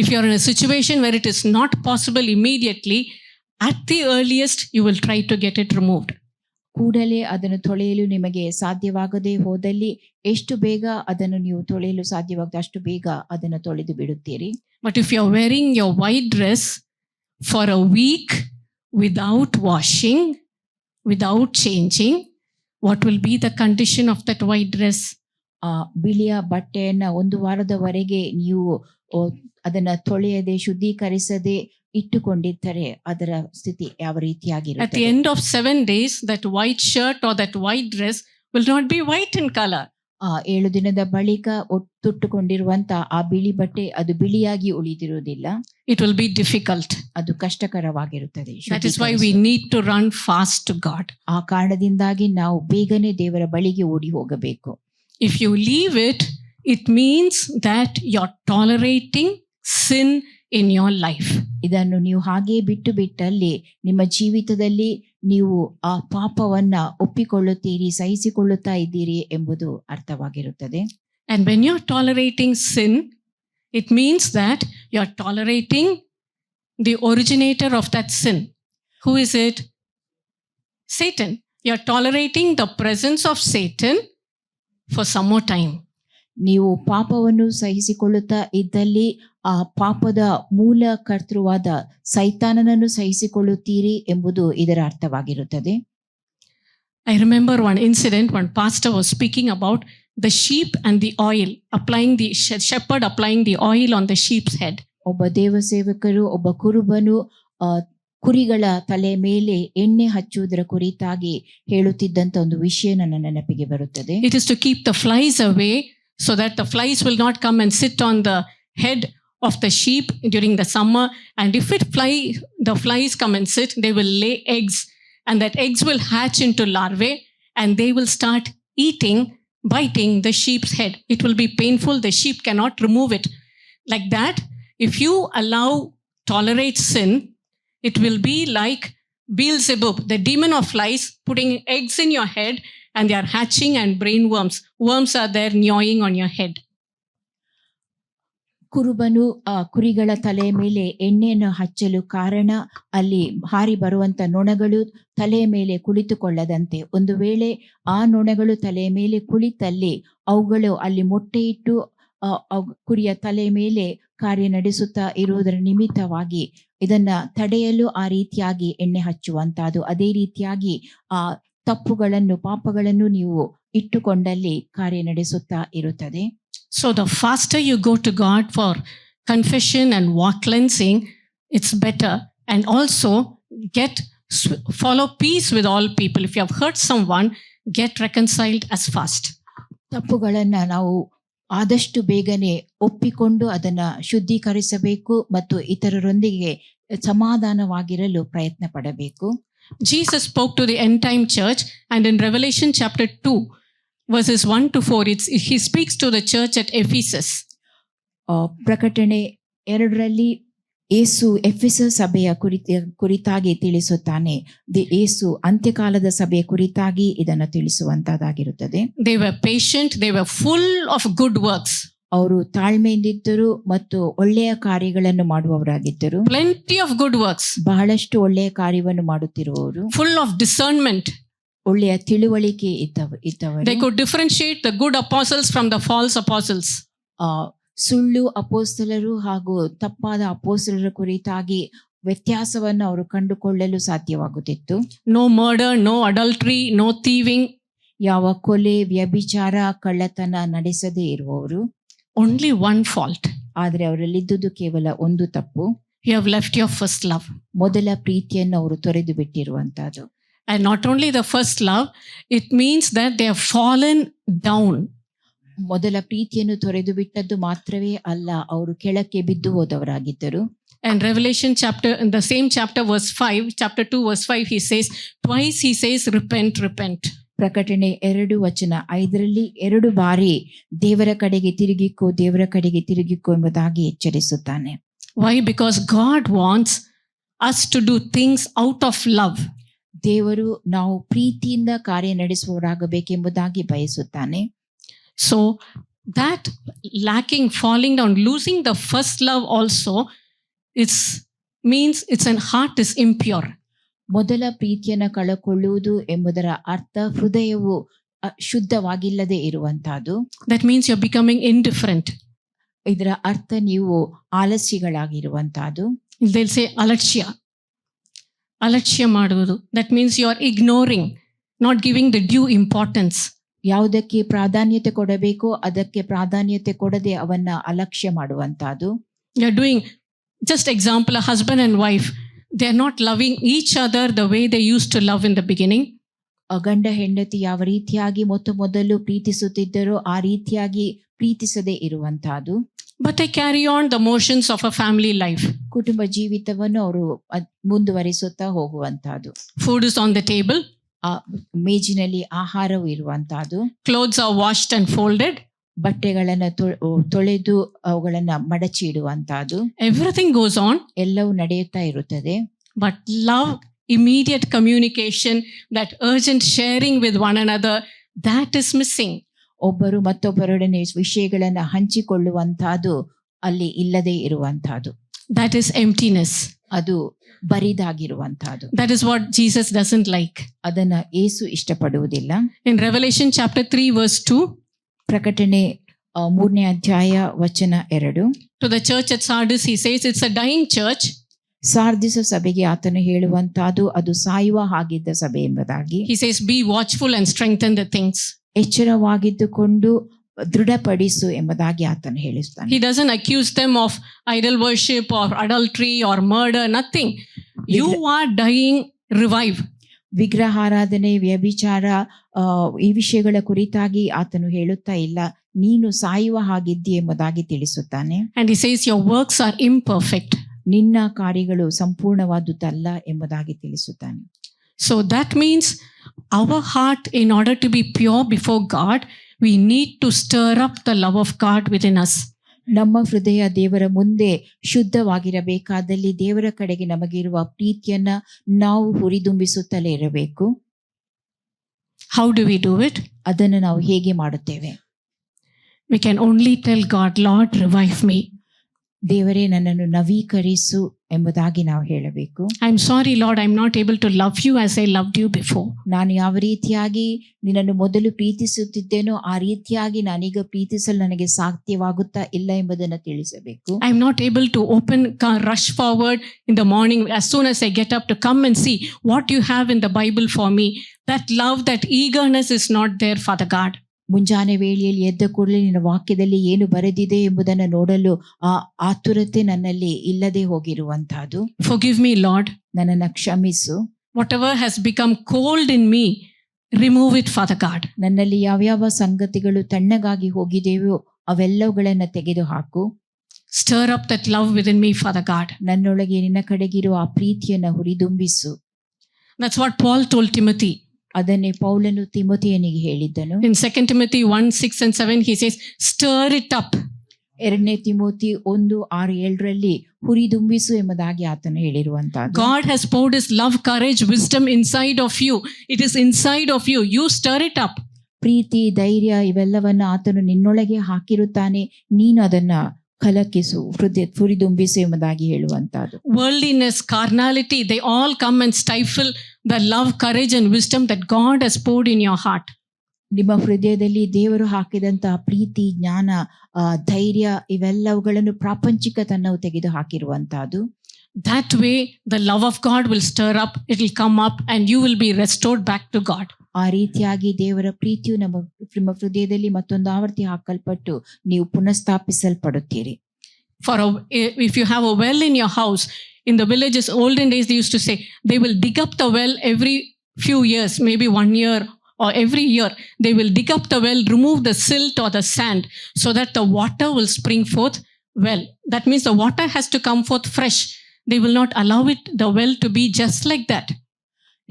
If you are in a situation where it is not possible immediately, at the earliest you will try to get it removed. ಕೂಡಲೇ ಅದನ್ನು ತೊಳೆಯಲು ನಿಮಗೆ ಸಾಧ್ಯವಾಗದೆ ಹೋದಲ್ಲಿ ಎಷ್ಟು ಬೇಗ ಅದನ್ನು ನೀವು ತೊಳೆಯಲು ಸಾಧ್ಯವಾಗದೆ ಅಷ್ಟು ಬೇಗ ಅದನ್ನು ತೊಳೆದು ಬಿಡುತ್ತೀರಿ. But if you are wearing your white dress for a week without washing, without changing, what will be the condition of that white dress? ಆ ಬಿಳಿಯ ಬಟ್ಟೆಯನ್ನ ಒಂದು ವಾರದವರೆಗೆ ನೀವು ಅದನ್ನ ತೊಳೆಯದೆ ಶುದ್ಧೀಕರಿಸದೆ ಇಟ್ಟುಕೊಂಡಿದ್ದರೆ ಅದರ ಸ್ಥಿತಿ ಯಾವ ರೀತಿಯಾಗಿರುತ್ತೆ? At the end of 7 days, that white shirt or that white dress will not be white in color. 7 ದಿನದ ಬಳಿಕ ತೊಟ್ಟುಕೊಂಡಿರುವಂತ ಆ ಬಿಳಿ ಬಟ್ಟೆ ಅದು ಬಿಳಿಯಾಗಿ ಉಳಿದಿರುವುದಿಲ್ಲ. It will be difficult. ಅದು ಕಷ್ಟಕರವಾಗಿರುತ್ತದೆ. That is why we need to run fast to God. ಆ ಕಾರಣದಿಂದಾಗಿ ನಾವು ಬೇಗನೆ ದೇವರ ಬಳಿಗೆ ಓಡಿ ಹೋಗಬೇಕು. If you leave it, it means that you're tolerating sin in your life. ಇದನ್ನು ನೀವು ಹಾಗೆ ಬಿಟ್ಟಲ್ಲಿ ನಿಮ್ಮ ಜೀವಿತದಲ್ಲಿ ನೀವು ಆ ಪಾಪವನ್ನ ಒಪ್ಪಿಕೊಳ್ಳುತ್ತೀರಿ, ಸಹಿಸಿಕೊಳ್ಳುತ್ತಾ ಇದ್ದೀರಿ ಎಂಬುದು ಅರ್ಥವಾಗಿರುತ್ತದೆ. And when you're tolerating sin, it means that you're tolerating the originator of that sin. Who is it? Satan. You're tolerating the presence of Satan for some more time. ನೀವು ಪಾಪವನ್ನು ಸಹಿಸಿಕೊಳ್ಳುತ್ತಾ ಇದ್ದಲ್ಲಿ ಆ ಪಾಪದ ಮೂಲ ಕರ್ತೃವಾದ ಸೈತಾನನನ್ನು ಸಹಿಸಿಕೊಳ್ಳುತ್ತೀರಿ ಎಂಬುದು ಇದರ ಅರ್ಥವಾಗಿರುತ್ತದೆ. I remember one incident, one pastor was speaking about the sheep and the oil, applying the shepherd applying the oil on the sheep's head. ಒಬ್ಬ ದೇವಸೇವಕರು, ಒಬ್ಬ ಕುರುಬನು ಕುರಿಗಳ ತಲೆ ಮೇಲೆ ಎಣ್ಣೆ ಹಚ್ಚುವುದರ ಕುರಿತಾಗಿ ಹೇಳುತ್ತಿದ್ದಂತ ಒಂದು ವಿಷಯ ನನ್ನ ನೆನಪಿಗೆ ಬರುತ್ತದೆ. It is to keep the flies away so that the flies will not come and sit on the head of the sheep during the summer, and if the flies come and sit, they will lay eggs, and that eggs will hatch into larvae, and they will start biting the sheep's head. It will be painful. The sheep cannot remove it. Like that, if you tolerate sin, it will be like Beelzebub, the demon of flies, putting eggs in your head, and they are hatching, and brainworms. Worms are there gnawing on your head. ಕುರುಬನು ಆ ಕುರಿಗಳ ತಲೆ ಮೇಲೆ ಎಣ್ಣೆಯನ್ನು ಹಚ್ಚಲು ಕಾರಣ ಅಲ್ಲಿ ಹಾರಿ ಬರುವಂತ ನೊಣಗಳು ತಲೆ ಮೇಲೆ ಕುಳಿತುಕೊಳ್ಳದಂತೆ. ಒಂದು ವೇಳೆ ಆ ನೊಣಗಳು ತಲೆ ಮೇಲೆ ಕುಳಿತಲ್ಲಿ ಅವುಗಳು ಅಲ್ಲಿ ಮೊಟ್ಟೆ ಇಟ್ಟು ಕುರಿಯ ತಲೆ ಮೇಲೆ ಕಾರ್ಯ ನಡೆಸುತ್ತಾ ಇರುವುದರ ನಿಮಿತ್ತವಾಗಿ ಇದನ್ನ ತಡೆಯಲು ಆ ರೀತಿಯಾಗಿ ಎಣ್ಣೆ ಹಚ್ಚುವಂತಹದ್ದು. ಅದೇ ರೀತಿಯಾಗಿ ಆ ತಪ್ಪುಗಳನ್ನು ಪಾಪಗಳನ್ನು ನೀವು ಇಟ್ಟುಕೊಂಡಲ್ಲಿ ಕಾರ್ಯ ನಡೆಸುತ್ತಾ ಇರುತ್ತದೆ. So the faster you go to God for confession and walk cleansing, it's better. And also follow peace with all people. If you have hurt someone, get reconciled as fast. ತಪ್ಪುಗಳನ್ನ ನಾವು ಆದಷ್ಟು ಬೇಗನೆ ಒಪ್ಪಿಕೊಂಡು ಅದನ್ನ ಶುದ್ಧೀಕರಿಸಬೇಕು ಮತ್ತು ಇತರರೊಂದಿಗೆ ಸಮಾಧಾನವಾಗಿರಲು ಪ್ರಯತ್ನ ಪಡಬೇಕು. Jesus spoke to the end time church, and in Revelation chapter 2, verses 1 to 4, he speaks to the church at Ephesus. ಪ್ರಕಟಣೆ 2ರಲ್ಲಿ ಯೇಸು ಎಫೆಸಸ್ ಸಭೆಯ ಕುರಿತಾಗಿ ತಿಳಿಸುತ್ತಾನೆ. ಯೇಸು ಅಂತ್ಯಕಾಲದ ಸಭೆಯ ಕುರಿತಾಗಿ ಇದನ್ನು ತಿಳಿಸುವಂತದ್ದಾಗಿರುತ್ತದೆ. They were patient, they were full of good works. ಅವರು ತಾಳ್ಮೆಯಿಂದಿದ್ದರು ಮತ್ತು ಒಳ್ಳೆಯ ಕಾರ್ಯಗಳನ್ನು ಮಾಡುವವರಾಗಿದ್ದರು. Plenty of good works. ಬಹಳಷ್ಟು ಒಳ್ಳೆಯ ಕಾರ್ಯವನ್ನು ಮಾಡುತ್ತಿರುವವರು. Full of discernment. ಒಳ್ಳೆಯ ತಿಳುವಳಿಕೆ ಇದ್ದವರು. They could differentiate the good apostles from the false apostles. ಸುಳ್ಳು ಅಪೋಸ್ತಲರು ಹಾಗೂ ತಪ್ಪಾದ ಅಪೋಸ್ತಲರ ಕುರಿತಾಗಿ ವ್ಯತ್ಯಾಸವನ್ನು ಅವರು ಕಂಡುಕೊಳ್ಳಲು ಸಾಧ್ಯವಾಗುತ್ತಿತ್ತು. No murder, no adultery, no thieving. ಯಾವ ಕೊಲೆ, ವ್ಯಭಿಚಾರ, ಕಳ್ಳತನ ನಡೆಸದೇ ಇರುವವರು. Only one fault. ಆದರೆ ಅವರಲ್ಲಿದ್ದುದು ಕೇವಲ ಒಂದು ತಪ್ಪು. You have left your first love. ಮೊದಲ ಪ್ರೀತಿಯನ್ನು ಅವರು ತೊರೆದು ಬಿಟ್ಟಿರುವಂತಹದ್ದು. And not only the first love, it means that they have fallen down. ಮೊದಲ ಪ್ರೀತಿಯನ್ನು ತೊರೆದು ಬಿಟ್ಟದ್ದು ಮಾತ್ರವೇ ಅಲ್ಲ, ಅವರು ಕೆಳಕ್ಕೆ ಬಿದ್ದು ಹೋದವರಾಗಿದ್ದರು. And Revelation in the same chapter verse 5, chapter 2 verse 5, twice he says, repent, repent. ಪ್ರಕಟಣೆ 2:5 2 ಬಾರಿ ದೇವರ ಕಡೆಗೆ ತಿರುಗಿಕೋ ಎಂಬುದಾಗಿ ಎಚ್ಚರಿಸುತ್ತಾನೆ. Why? Because God wants us to do things out of love. ದೇವರು ನಾವು ಪ್ರೀತಿಯಿಂದ ಕಾರ್ಯ ನಡೆಸುವವರಾಗಬೇಕೆಂಬುದಾಗಿ ಬಯಸುತ್ತಾನೆ. So that falling down, losing the first love also, means heart is impure. ಮೊದಲ ಪ್ರೀತಿಯನ್ನು ಕಳಕೊಳ್ಳುವುದು ಎಂಬುದರ ಅರ್ಥ ಹೃದಯವು ಶುದ್ಧವಾಗಿಲ್ಲದೆ ಇರುವಂತಹದ್ದು. That means you're becoming indifferent. ಇದರ ಅರ್ಥ ನೀವು ಆಲಸ್ಯಗಳಾಗಿರುವಂತಹದ್ದು. They'll say ಅಲಕ್ಷ್ಯ ಮಾಡುವುದು. That means you are ignoring, not giving the due importance. ಯಾವುದಕ್ಕೆ ಪ್ರಾಧಾನ್ಯತೆ ಕೊಡಬೇಕೋ ಅದಕ್ಕೆ ಪ್ರಾಧಾನ್ಯತೆ ಕೊಡದೆ ಅವನ್ನ ಅಲಕ್ಷ್ಯ ಮಾಡುವಂತಹದ್ದು. You're doing, just example, a husband and wife, they are not loving each other the way they used to love in the beginning. ಗಂಡ ಹೆಂಡತಿ ಯಾವ ರೀತಿಯಾಗಿ ಮೊದಲು ಪ್ರೀತಿಸುತ್ತಿದ್ದರೋ ಆ ರೀತಿಯಾಗಿ ಪ್ರೀತಿಸದೇ ಇರುವಂತಹದ್ದು. But they carry on the motions of a family life. ಕುಟುಂಬ ಜೀವಿತವನ್ನು ಅವರು ಮುಂದುವರಿಸುತ್ತಾ ಹೋಗುವಂತಹದ್ದು. Food is on the table. ಮೇಜಿನಲ್ಲಿ ಆಹಾರವು ಇರುವಂತಹದ್ದು. Clothes are washed and folded. ಬಟ್ಟೆಗಳನ್ನ ತೊಳೆದು ಅವುಗಳನ್ನ ಮಡಚಿ ಇಡುವಂತಹದ್ದು. Everything goes on. ಎಲ್ಲವೂ ನಡೆಯುತ್ತಾ ಇರುತ್ತದೆ. But love, immediate communication, that urgent sharing with one another, that is missing. ಒಬ್ಬರು ಮತ್ತೊಬ್ಬರೊಡನೆ ವಿಷಯಗಳನ್ನ ಹಂಚಿಕೊಳ್ಳುವಂತಹದ್ದು ಅಲ್ಲಿ ಇಲ್ಲದೆ ಇರುವಂತಹದ್ದು. That is emptiness. ಅದು ಬರಿದಾಗಿರುವಂತಹದ್ದು. That is what Jesus doesn't like. ಅದನ್ನ ಯೇಸು ಇಷ್ಟಪಡುವುದಿಲ್ಲ. In Revelation chapter 3 verse 2, ಪ್ರಕಟಣೆ 3:2. to the church at Sardis he says, it's a dying church. ಸಾರ್ದಿಸ ಸಭೆಗೆ ಆತನು ಹೇಳುವಂತಹದ್ದು ಅದು ಸಾಯುವ ಹಾಗಿದ್ದ ಸಭೆ ಎಂಬುದಾಗಿ. He says, be watchful and strengthen the things. ಎಚ್ಚರವಾಗಿದ್ದುಕೊಂಡು ದೃಢಪಡಿಸು ಎಂಬುದಾಗಿ ಆತನು ಹೇಳಿಸ್ತಾನೆ. He doesn't accuse them of idol worship or adultery or murder, nothing. You are dying, revive. ವಿಗ್ರಹಾರಾಧನೆ, ವ್ಯಭಿಚಾರ, ಈ ವಿಷಯಗಳ ಕುರಿತಾಗಿ ಆತನು ಹೇಳುತ್ತಾ ಇಲ್ಲ, ನೀನು ಸಾಯುವ ಹಾಗಿದ್ದಿ ಎಂಬುದಾಗಿ ತಿಳಿಸುತ್ತಾನೆ. And he says, your works are imperfect. ನಿನ್ನ ಕಾರ್ಯಗಳು ಸಂಪೂರ್ಣವಾದುದಲ್ಲ ಎಂಬುದಾಗಿ ತಿಳಿಸುತ್ತಾನೆ. So that means our heart, in order to be pure before God, we need to stir up the love of God within us. ನಮ್ಮ ಹೃದಯ ದೇವರ ಮುಂದೆ ಶುದ್ಧವಾಗಿರಬೇಕಾದಲ್ಲಿ ದೇವರ ಕಡೆಗೆ ನಮಗಿರುವ ಪ್ರೀತಿಯನ್ನ ನಾವು ಹುರಿದುಂಬಿಸುತ್ತಲೇ ಇರಬೇಕು. How do we do it? ಅದನ್ನು ನಾವು ಹೇಗೆ ಮಾಡುತ್ತೇವೆ? We can only tell God, Lord, revive me. ದೇವರೇ ನನ್ನನ್ನು ನವೀಕರಿಸು ಎಂಬುದಾಗಿ ನಾವು ಹೇಳಬೇಕು. I'm sorry, Lord, I'm not able to love you as I loved you before. ನಾನು ಯಾವ ರೀತಿಯಾಗಿ ನಿನ್ನನ್ನು ಮೊದಲು ಪ್ರೀತಿಸುತ್ತಿದ್ದೇನೋ ಆ ರೀತಿಯಾಗಿ ನಾನೀಗ ಪ್ರೀತಿಸಲು ನನಗೆ ಸಾಧ್ಯವಾಗುತ್ತಾ ಇಲ್ಲ ಎಂಬುದನ್ನು ತಿಳಿಸಬೇಕು. I'm not able to rush forward in the morning as soon as I get up to come and see what you have in the Bible for me. That love, that eagerness is not there, Father God. ಮುಂಜಾನೆ ವೇಳೆಯಲ್ಲಿ ಎದ್ದ ಕೂಡಲೇ ನಿನ್ನ ವಾಕ್ಯದಲ್ಲಿ ಏನು ಬರೆದಿದೆ ಎಂಬುದನ್ನು ನೋಡಲು ಆ ಆತುರತೆ ನನ್ನಲ್ಲಿ ಇಲ್ಲದೆ ಹೋಗಿರುವಂತಹದ್ದು. Forgive me, Lord. ನನ್ನನ್ನು ಕ್ಷಮಿಸು. Whatever has become cold in me, remove it, Father God. ನನ್ನಲ್ಲಿ ಯಾವ್ಯಾವ ಸಂಗತಿಗಳು ತಣ್ಣಗಾಗಿ ಹೋಗಿದೆಯೋ ಅವೆಲ್ಲವುಗಳನ್ನು ತೆಗೆದು ಹಾಕು. Stir up that love within me, Father God. ನನ್ನೊಳಗೆ ನಿನ್ನ ಕಡೆಗಿರುವ ಆ ಪ್ರೀತಿಯನ್ನು ಹುರಿದುಂಬಿಸು. That's what Paul told Timothy. ಅದನ್ನೇ ಪೌಲನು ತಿಮೊಥೆಯನಿಗೆ ಹೇಳಿದ್ದನು. In 2 Timothy 1:6-7 he says, stir it up. 2 Timothy 1:6-7 ಹುರಿದುಂಬಿಸು ಎಂಬುದಾಗಿ ಆತನು ಹೇಳಿರುವಂತಹದ್ದು. God has poured his love, courage, wisdom inside of you. It is inside of you. You stir it up. ಪ್ರೀತಿ, ಧೈರ್ಯ ಇವೆಲ್ಲವನ್ನ ಆತನು ನಿನ್ನೊಳಗೆ ಹಾಕಿರುತ್ತಾನೆ. ನೀನು ಅದನ್ನ ಕಲಕಿಸು, ಹುರಿದುಂಬಿಸು ಎಂಬುದಾಗಿ ಹೇಳುವಂತಹದ್ದು. Worldliness, carnality, they all come and stifle the love, courage and wisdom that God has poured in your heart. ನಿಮ್ಮ ಹೃದಯದಲ್ಲಿ ದೇವರು ಹಾಕಿದಂತಹ ಪ್ರೀತಿ, ಜ್ಞಾನ, ಧೈರ್ಯ ಇವೆಲ್ಲವುಗಳನ್ನು ಪ್ರಾಪಂಚಿಕತನವು ತೆಗೆದು ಹಾಕಿರುವಂತಹದ್ದು. That way the love of God will stir up, it will come up and you will be restored back to God. ಆ ರೀತಿಯಾಗಿ ದೇವರ ಪ್ರೀತಿಯು ನಿಮ್ಮ ಹೃದಯದಲ್ಲಿ ಮತ್ತೊಂದು ಆವರ್ತಿ ಹಾಕಲ್ಪಟ್ಟು ನೀವು ಪುನಃಸ್ಥಾಪಿಸಲ್ಪಡುತ್ತೀರಿ. If you have a well in your house, in the villages, olden days they used to say they will dig up the well every few years, maybe 1 year or every year. They will dig up the well, remove the silt or the sand so that the water will spring forth well. That means the water has to come forth fresh. They will not allow the well to be just like that.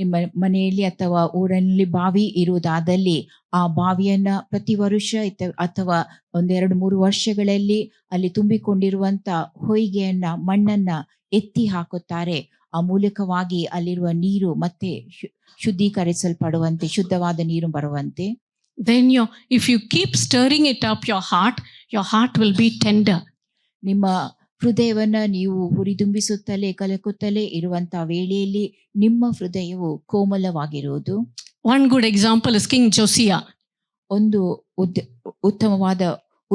ನಿಮ್ಮ ಮನೆಯಲ್ಲಿ ಅಥವಾ ಊರಲ್ಲಿ ಬಾವಿ ಇರುವುದಾದಲ್ಲಿ ಆ ಬಾವಿಯನ್ನ ಪ್ರತಿ ವರ್ಷ ಅಥವಾ 1-2-3 ವರ್ಷಗಳಲ್ಲಿ ಅಲ್ಲಿ ತುಂಬಿಕೊಂಡಿರುವಂತ ಹೊಯ್ಗೆಯನ್ನ, ಮಣ್ಣನ್ನ ಎತ್ತಿ ಹಾಕುತ್ತಾರೆ. ಆ ಮೂಲಕವಾಗಿ ಅಲ್ಲಿರುವ ನೀರು ಮತ್ತೆ ಶುದ್ಧೀಕರಿಸಲ್ಪಡುವಂತೆ, ಶುದ್ಧವಾದ ನೀರು ಬರುವಂತೆ. Then if you keep stirring it up, your heart will be tender. ನಿಮ್ಮ ಹೃದಯವನ್ನ ನೀವು ಹುರಿದುಂಬಿಸುತ್ತಲೇ ಕಲಕುತ್ತಲೇ ಇರುವಂತಹ ವೇಳೆಯಲ್ಲಿ ನಿಮ್ಮ ಹೃದಯವು ಕೋಮಲವಾಗಿರುವುದು. One good example is King Josiah. ಒಂದು ಉತ್ತಮವಾದ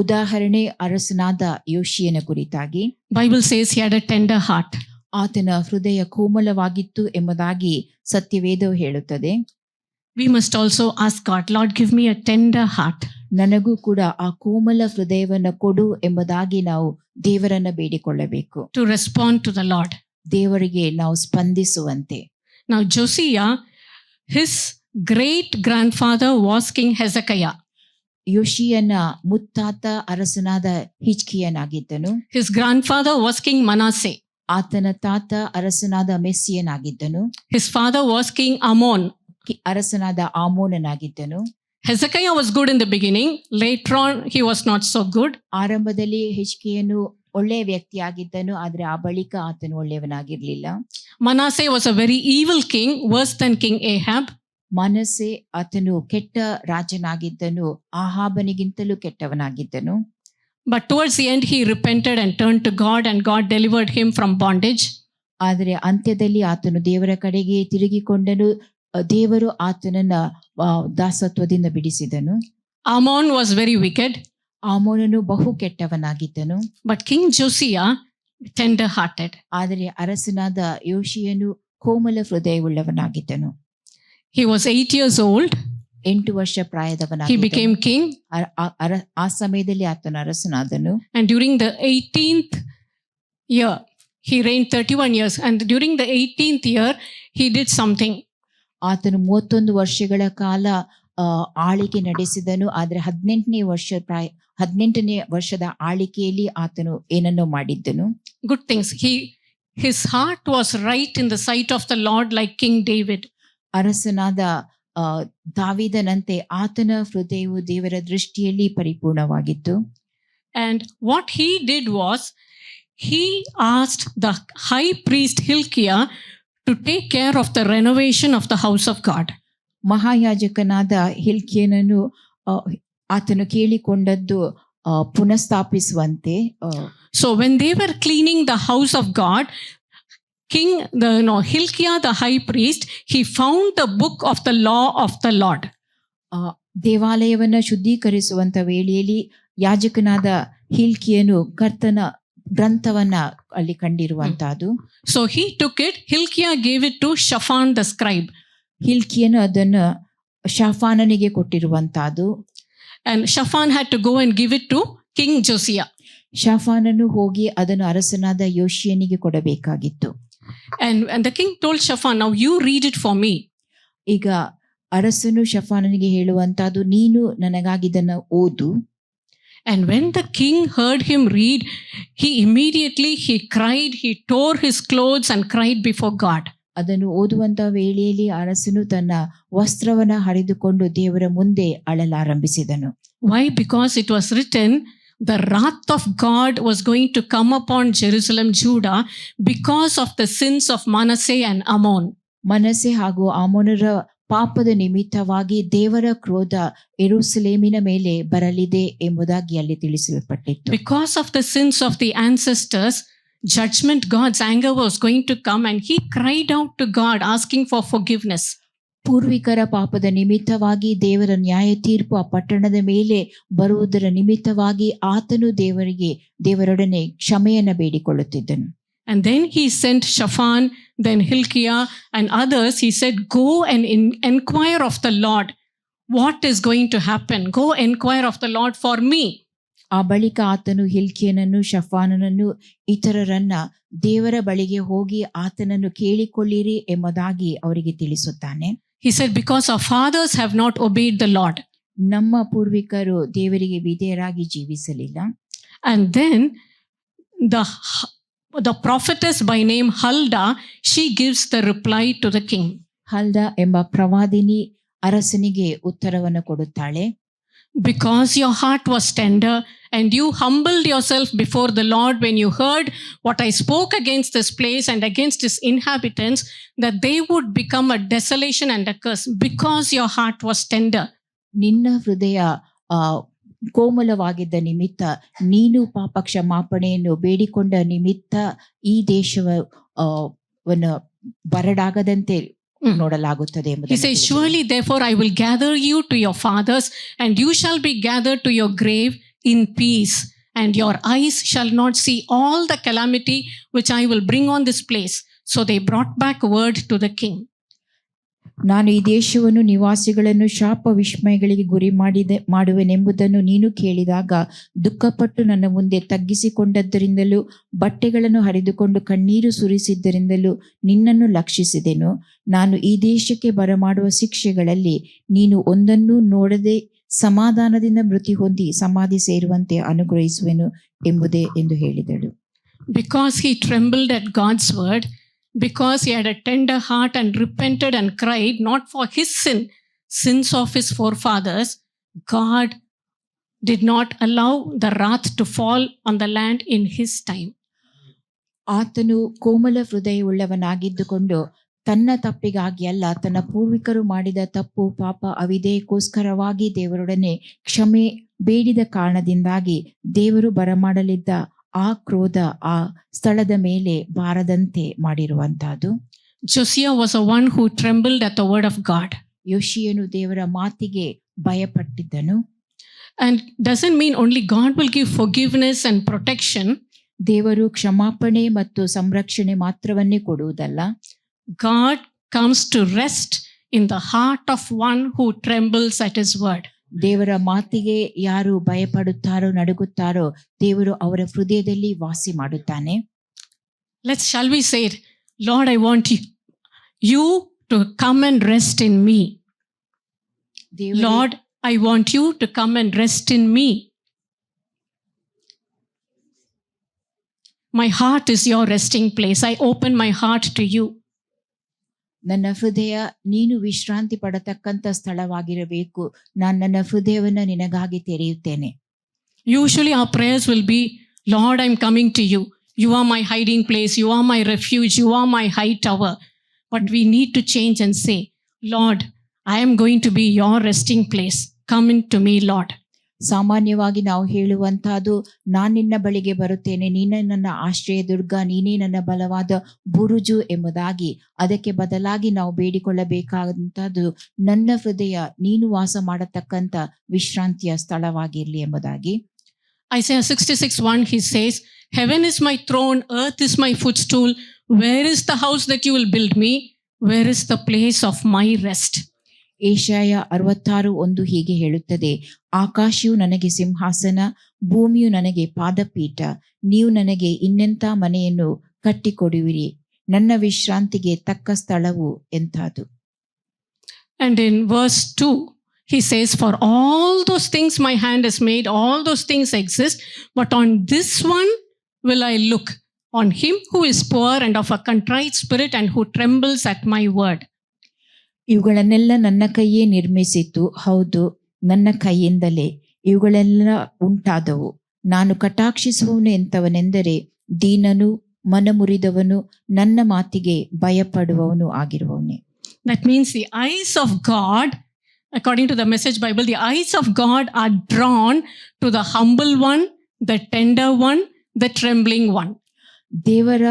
ಉದಾಹರಣೆ ಅರಸನಾದ ಯೋಷಿಯನ ಕುರಿತಾಗಿ. Bible says he had a tender heart. ಆತನ ಹೃದಯ ಕೋಮಲವಾಗಿತ್ತು ಎಂಬುದಾಗಿ ಸತ್ಯವೇದವು ಹೇಳುತ್ತದೆ. We must also ask God, Lord, give me a tender heart. ನನಗೂ ಕೂಡ ಆ ಕೋಮಲ ಹೃದಯವನ್ನು ಕೊಡು ಎಂಬುದಾಗಿ ನಾವು ದೇವರನ್ನ ಬೇಡಿಕೊಳ್ಳಬೇಕು. To respond to the Lord. ದೇವರಿಗೆ ನಾವು ಸ್ಪಂದಿಸುವಂತೆ. Now Josiah, his great grandfather was King Hezekiah. ಯೋಷಿಯನ ಮುತ್ತಾತ ಅರಸನಾದ ಹಿಜ್ಕೀಯನಾಗಿದ್ದನು. His grandfather was King Manasseh. ಆತನ ತಾತ ಅರಸನಾದ ಮೆಸ್ಸಿಯನಾಗಿದ್ದನು. His father was King Ammon. ಅರಸನಾದ ಆಮೋನನಾಗಿದ್ದನು. Hezekiah was good in the beginning. Later on, he was not so good. ಆರಂಭದಲ್ಲಿ ಹಿಜ್ಕೀಯನು ಒಳ್ಳೆಯ ವ್ಯಕ್ತಿಯಾಗಿದ್ದನು, ಆದರೆ ಆ ಬಳಿಕ ಆತನು ಒಳ್ಳೆಯವನಾಗಿರ್ಲಿಲ್ಲ. Manasseh was a very evil king, worse than King Ahab. ಮನಸ್ಸೆ ಆತನು ಕೆಟ್ಟ ರಾಜನಾಗಿದ್ದನು, ಆಹಾಬನಿಗಿಂತಲೂ ಕೆಟ್ಟವನಾಗಿದ್ದನು. But towards the end, he repented and turned to God, and God delivered him from bondage. ಆದರೆ ಅಂತ್ಯದಲ್ಲಿ ಆತನು ದೇವರ ಕಡೆಗೆ ತಿರುಗಿಕೊಂಡನು, ದೇವರು ಆತನನ್ನ ದಾಸತ್ವದಿಂದ ಬಿಡಿಸಿದನು. Ammon was very wicked. ಆಮೋನನು ಬಹು ಕೆಟ್ಟವನಾಗಿದ್ದನು. But King Josiah, tender hearted. ಆದರೆ ಅರಸನಾದ ಯೋಷಿಯನು ಕೋಮಲ ಹೃದಯವುಳ್ಳವನಾಗಿದ್ದನು. He was 8 years old. 8 ವರ್ಷ He ಪ್ರಾಯದವನಾಗಿದ್ದನು. became king. ಆ ಸಮಯದಲ್ಲಿ ಆತನ ಅರಸನಾದನು. And during the 18th year, he reigned 31 years. And during the 18th year, he did something. ಆತನು 31 ವರ್ಷಗಳ ಕಾಲ ಆಳಿಕೆ ನಡೆಸಿದನು. ಆದರೆ 18ನೇ ವರ್ಷದ ಆಳಿಕೆಯಲ್ಲಿ ಆತನು ಏನನ್ನೋ ಮಾಡಿದ್ದನು. Good things. His heart was right in the sight of the Lord like King David. ಅರಸನಾದ ದಾವೀದನಂತೆ ಆತನ ಹೃದಯವು ದೇವರ ದೃಷ್ಟಿಯಲ್ಲಿ ಪರಿಪೂರ್ಣವಾಗಿತ್ತು. And what he did was, he asked the high priest Hilkiah to take care of the renovation of the house of God. ಮಹಾಯಾಜಕನಾದ ಹಿಲ್ಕಿಯನನ್ನು ಆತನು ಕೇಳಿಕೊಂಡದ್ದು ಪುನಃಸ್ಥಾಪಿಸುವಂತೆ. So when they were cleaning the house of God, Hilkiah the high priest, he found the book of the law of the Lord. ದೇವಾಲಯವನ್ನ ಶುದ್ಧೀಕರಿಸುವಂತ ವೇಳೆಯಲ್ಲಿ ಯಾಜಕನಾದ ಹಿಲ್ಕಿಯನು ಕರ್ತನ ಗ್ರಂಥವನ್ನ ಅಲ್ಲಿ ಕಂಡಿರುವಂತಹದ್ದು. So he took it. Hilkiah gave it to Shaphan the scribe. ಹಿಲ್ಕಿಯನು ಅದನ್ನು ಶಾಫಾನನಿಗೆ ಕೊಟ್ಟಿರುವಂತಹದ್ದು. And Shaphan had to go and give it to King Josiah. ಶಾಫಾನನು ಹೋಗಿ ಅದನ್ನು ಅರಸನಾದ ಯೋಷಿಯನಿಗೆ ಕೊಡಬೇಕಾಗಿತ್ತು. And the king told Shaphan, now you read it for me. ಈಗ ಅರಸನು ಶಫಾನನಿಗೆ ಹೇಳುವಂತಹದ್ದು, ನೀನು ನನಗಾಗಿದ್ದನ್ನು ಓದು. And when the king heard him read, he cried, he tore his clothes and cried before God. ಅದನ್ನು ಓದುವಂತ ವೇಳೆಯಲ್ಲಿ ಅರಸನು ತನ್ನ ವಸ್ತ್ರವನ್ನ ಹರಿದುಕೊಂಡು ದೇವರ ಮುಂದೆ ಅಳಲಾರಂಭಿಸಿದನು. Why? Because it was written, the wrath of God was going to come upon Jerusalem, Judah, because of the sins of Manasseh and Ammon. ಮನಸ್ಸೆ ಹಾಗೂ ಆಮೋನರ ಪಾಪದ ನಿಮಿತ್ತವಾಗಿ ದೇವರ ಕ್ರೋಧ ಯೆರೂಸಲೇಮಿನ ಮೇಲೆ ಬರಲಿದೆ ಎಂಬುದಾಗಿ ಅಲ್ಲಿ ತಿಳಿಸಲ್ಪಟ್ಟಿತ್ತು. Because of the sins of the ancestors, judgment, God's anger was going to come, and he cried out to God asking for forgiveness. ಪೂರ್ವಿಕರ ಪಾಪದ ನಿಮಿತ್ತವಾಗಿ ದೇವರ ನ್ಯಾಯ ತೀರ್ಪು ಆ ಪಟ್ಟಣದ ಮೇಲೆ ಬರುವುದರ ನಿಮಿತ್ತವಾಗಿ ಆತನು ದೇವರೊಡನೆ ಕ್ಷಮೆಯನ್ನು ಬೇಡಿಕೊಳ್ಳುತ್ತಿದ್ದನು. And then he sent Shaphan, then Hilkiah and others. He said, go and inquire of the Lord what is going to happen. Go inquire of the Lord for me. ಆ ಬಳಿಕ ಆತನು ಹಿಲ್ಕಿಯನನ್ನು, ಶಫಾನನನ್ನು, ಇತರರನ್ನ ದೇವರ ಬಳಿಗೆ ಹೋಗಿ ಆತನನ್ನು ಕೇಳಿಕೊಳ್ಳಿರಿ ಎಂಬುದಾಗಿ ಅವರಿಗೆ ತಿಳಿಸುತ್ತಾನೆ. He said, because our fathers have not obeyed the Lord. ನಮ್ಮ ಪೂರ್ವಿಕರು ದೇವರಿಗೆ ವಿಧೇಯರಾಗಿ ಜೀವಿಸಲಿಲ್ಲ. And then the prophetess by name Huldah, she gives the reply to the king. ಹಲ್ದ ಎಂಬ ಪ್ರವಾದಿನಿ ಅರಸನಿಗೆ ಉತ್ತರವನ್ನು ಕೊಡುತ್ತಾಳೆ. Because your heart was tender and you humbled yourself before the Lord when you heard what I spoke against this place and against its inhabitants, that they would become a desolation and a curse, because your heart was tender. ನಿನ್ನ ಹೃದಯ ಕೋಮಲವಾಗಿದ್ದ ನಿಮಿತ್ತ, ನೀನು ಪಾಪ ಕ್ಷಮಾಪಣೆಯನ್ನು ಬೇಡಿಕೊಂಡ ನಿಮಿತ್ತ ಈ ದೇಶವನ್ನು ಬರಡಾಗದಂತೆ ನೋಡಲಾಗುತ್ತದೆ. He says, surely therefore I will gather you to your fathers, and you shall be gathered to your grave in peace, and your eyes shall not see all the calamity which I will bring on this place. So they brought back word to the king. ನಾನು ಈ ದೇಶವನ್ನು ನಿವಾಸಿಗಳನ್ನು ಶಾಪ ವಿಸ್ಮಯಗಳಿಗೆ ಗುರಿ ಮಾಡುವೆನೆಂಬುದನ್ನು ನೀನು ಕೇಳಿದಾಗ ದುಃಖಪಟ್ಟು ನನ್ನ ಮುಂದೆ ತಗ್ಗಿಸಿಕೊಂಡದ್ದರಿಂದಲೂ ಬಟ್ಟೆಗಳನ್ನು ಹರಿದುಕೊಂಡು ಕಣ್ಣೀರು ಸುರಿಸಿದ್ದರಿಂದಲೂ ನಿನ್ನನ್ನು ಲಕ್ಷಿಸಿದೆನು. ನಾನು ಈ ದೇಶಕ್ಕೆ ಬರಮಾಡುವ ಶಿಕ್ಷೆಗಳಲ್ಲಿ ನೀನು ಒಂದನ್ನೂ ನೋಡದೆ ಸಮಾಧಾನದಿಂದ ಮೃತಿ ಹೊಂದಿ ಸಮಾಧಿ ಸೇರುವಂತೆ ಅನುಗ್ರಹಿಸುವೆನು ಎಂಬುದೇ ಎಂದು ಹೇಳಿದಳು. Because he trembled at God's word, because he had a tender heart and repented and cried, not for his sins of his forefathers, God did not allow the wrath to fall on the land in his time. ಆತನು ಕೋಮಲ ಹೃದಯವುಳ್ಳವನಾಗಿದ್ದುಕೊಂಡು ತನ್ನ ತಪ್ಪಿಗಾಗಿ ಅಲ್ಲ, ತನ್ನ ಪೂರ್ವಿಕರು ಮಾಡಿದ ತಪ್ಪು ಪಾಪ ಅವಿಧೇಯಕ್ಕೋಸ್ಕರವಾಗಿ ದೇವರೊಡನೆ ಕ್ಷಮೆ ಬೇಡಿದ ಕಾರಣದಿಂದಾಗಿ ದೇವರು ಬರಮಾಡಲಿದ್ದ ಆ ಕ್ರೋಧ ಆ ಸ್ಥಳದ ಮೇಲೆ ಬಾರದಂತೆ ಮಾಡಿರುವಂತಹದ್ದು. Josiah was a one who trembled at the word of God. ಯೋಷಿಯನು ದೇವರ ಮಾತಿಗೆ ಭಯಪಟ್ಟಿದ್ದನು. And doesn't mean only God will give forgiveness and protection. ದೇವರು ಕ್ಷಮಾಪಣೆ ಮತ್ತು ಸಂರಕ್ಷಣೆ ಮಾತ್ರವನ್ನೇ ಕೊಡುವುದಲ್ಲ, God comes to rest in the heart of one who trembles at his word. ದೇವರ ಮಾತಿಗೆ ಯಾರು ಭಯಪಡುತ್ತಾರೋ ನಡುಗುತ್ತಾರೋ ದೇವರು ಅವರ ಹೃದಯದಲ್ಲಿ ವಾಸಿ ಮಾಡುತ್ತಾನೆ. Shall we say it? Lord, I want you to come and rest in me. ದೇವರೇ, Lord, I want you to come and rest in me. My heart is your resting place. I open my heart to you. ನನ್ನ ಹೃದಯ ನೀನು ವಿಶ್ರಾಂತಿ ಪಡತಕ್ಕಂಥ ಸ್ಥಳವಾಗಿರಬೇಕು. ನಾನು ನನ್ನ ಹೃದಯವನ್ನು ನಿನಗಾಗಿ ತೆರೆಯುತ್ತೇನೆ. Usually our prayers will be, Lord, I'm coming to you. You are my hiding place. You are my refuge. You are my high tower. But we need to change and say, Lord, I am going to be your resting place. Come into me, Lord. ಸಾಮಾನ್ಯವಾಗಿ ನಾವು ಹೇಳುವಂತಹದ್ದು, ನಾನು ನಿನ್ನ ಬಳಿಗೆ ಬರುತ್ತೇನೆ, ನೀನೇ ನನ್ನ ಆಶ್ರಯ ದುರ್ಗ, ನೀನೇ ನನ್ನ ಬಲವಾದ ಬುರುಜು ಎಂಬುದಾಗಿ. ಅದಕ್ಕೆ ಬದಲಾಗಿ ನಾವು ಬೇಡಿಕೊಳ್ಳಬೇಕಾದಂತಹದ್ದು, ನನ್ನ ಹೃದಯ ನೀನು ವಾಸ ಮಾಡತಕ್ಕಂಥ ವಿಶ್ರಾಂತಿಯ ಸ್ಥಳವಾಗಿರಲಿ ಎಂಬುದಾಗಿ. Isaiah 66:1, he says, Heaven is my throne, earth is my footstool. Where is the house that you will build me? Where is the place of my rest? Yeshaya 66:1 ಹೀಗೆ ಹೇಳುತ್ತದೆ, ಆಕಾಶವು ನನಗೆ ಸಿಂಹಾಸನ, ಭೂಮಿಯು ನನಗೆ ಪಾದಪೀಠ. ನೀವು ನನಗೆ ಇನ್ನೆಂಥ ಮನೆಯನ್ನು ಕಟ್ಟಿಕೊಡುವಿರಿ, ನನ್ನ ವಿಶ್ರಾಂತಿಗೆ ತಕ್ಕ ಸ್ಥಳವು ಎಂಥದ್ದು. And in verse 2, he says, For all those things my hand has made, all those things exist, but on this one will I look, on him who is poor and of a contrite spirit and who trembles at my word. ಇವುಗಳನ್ನೆಲ್ಲ ನನ್ನ ಕೈಯೇ ನಿರ್ಮಿಸಿತು, ಹೌದು ನನ್ನ ಕೈಯಿಂದಲೇ ಇವುಗಳೆಲ್ಲ ಉಂಟಾದವು. ನಾನು ಕಟಾಕ್ಷಿಸುವವನು ಎಂಥವನೆಂದರೆ ದೀನನು, ಮನಮುರಿದವನು, ನನ್ನ ಮಾತಿಗೆ ಭಯಪಡುವವನು ಆಗಿರುವವನೇ. That means the eyes of God, according to the Message Bible, the eyes of God are drawn to the humble one, the tender one, the trembling one. ದೇವರ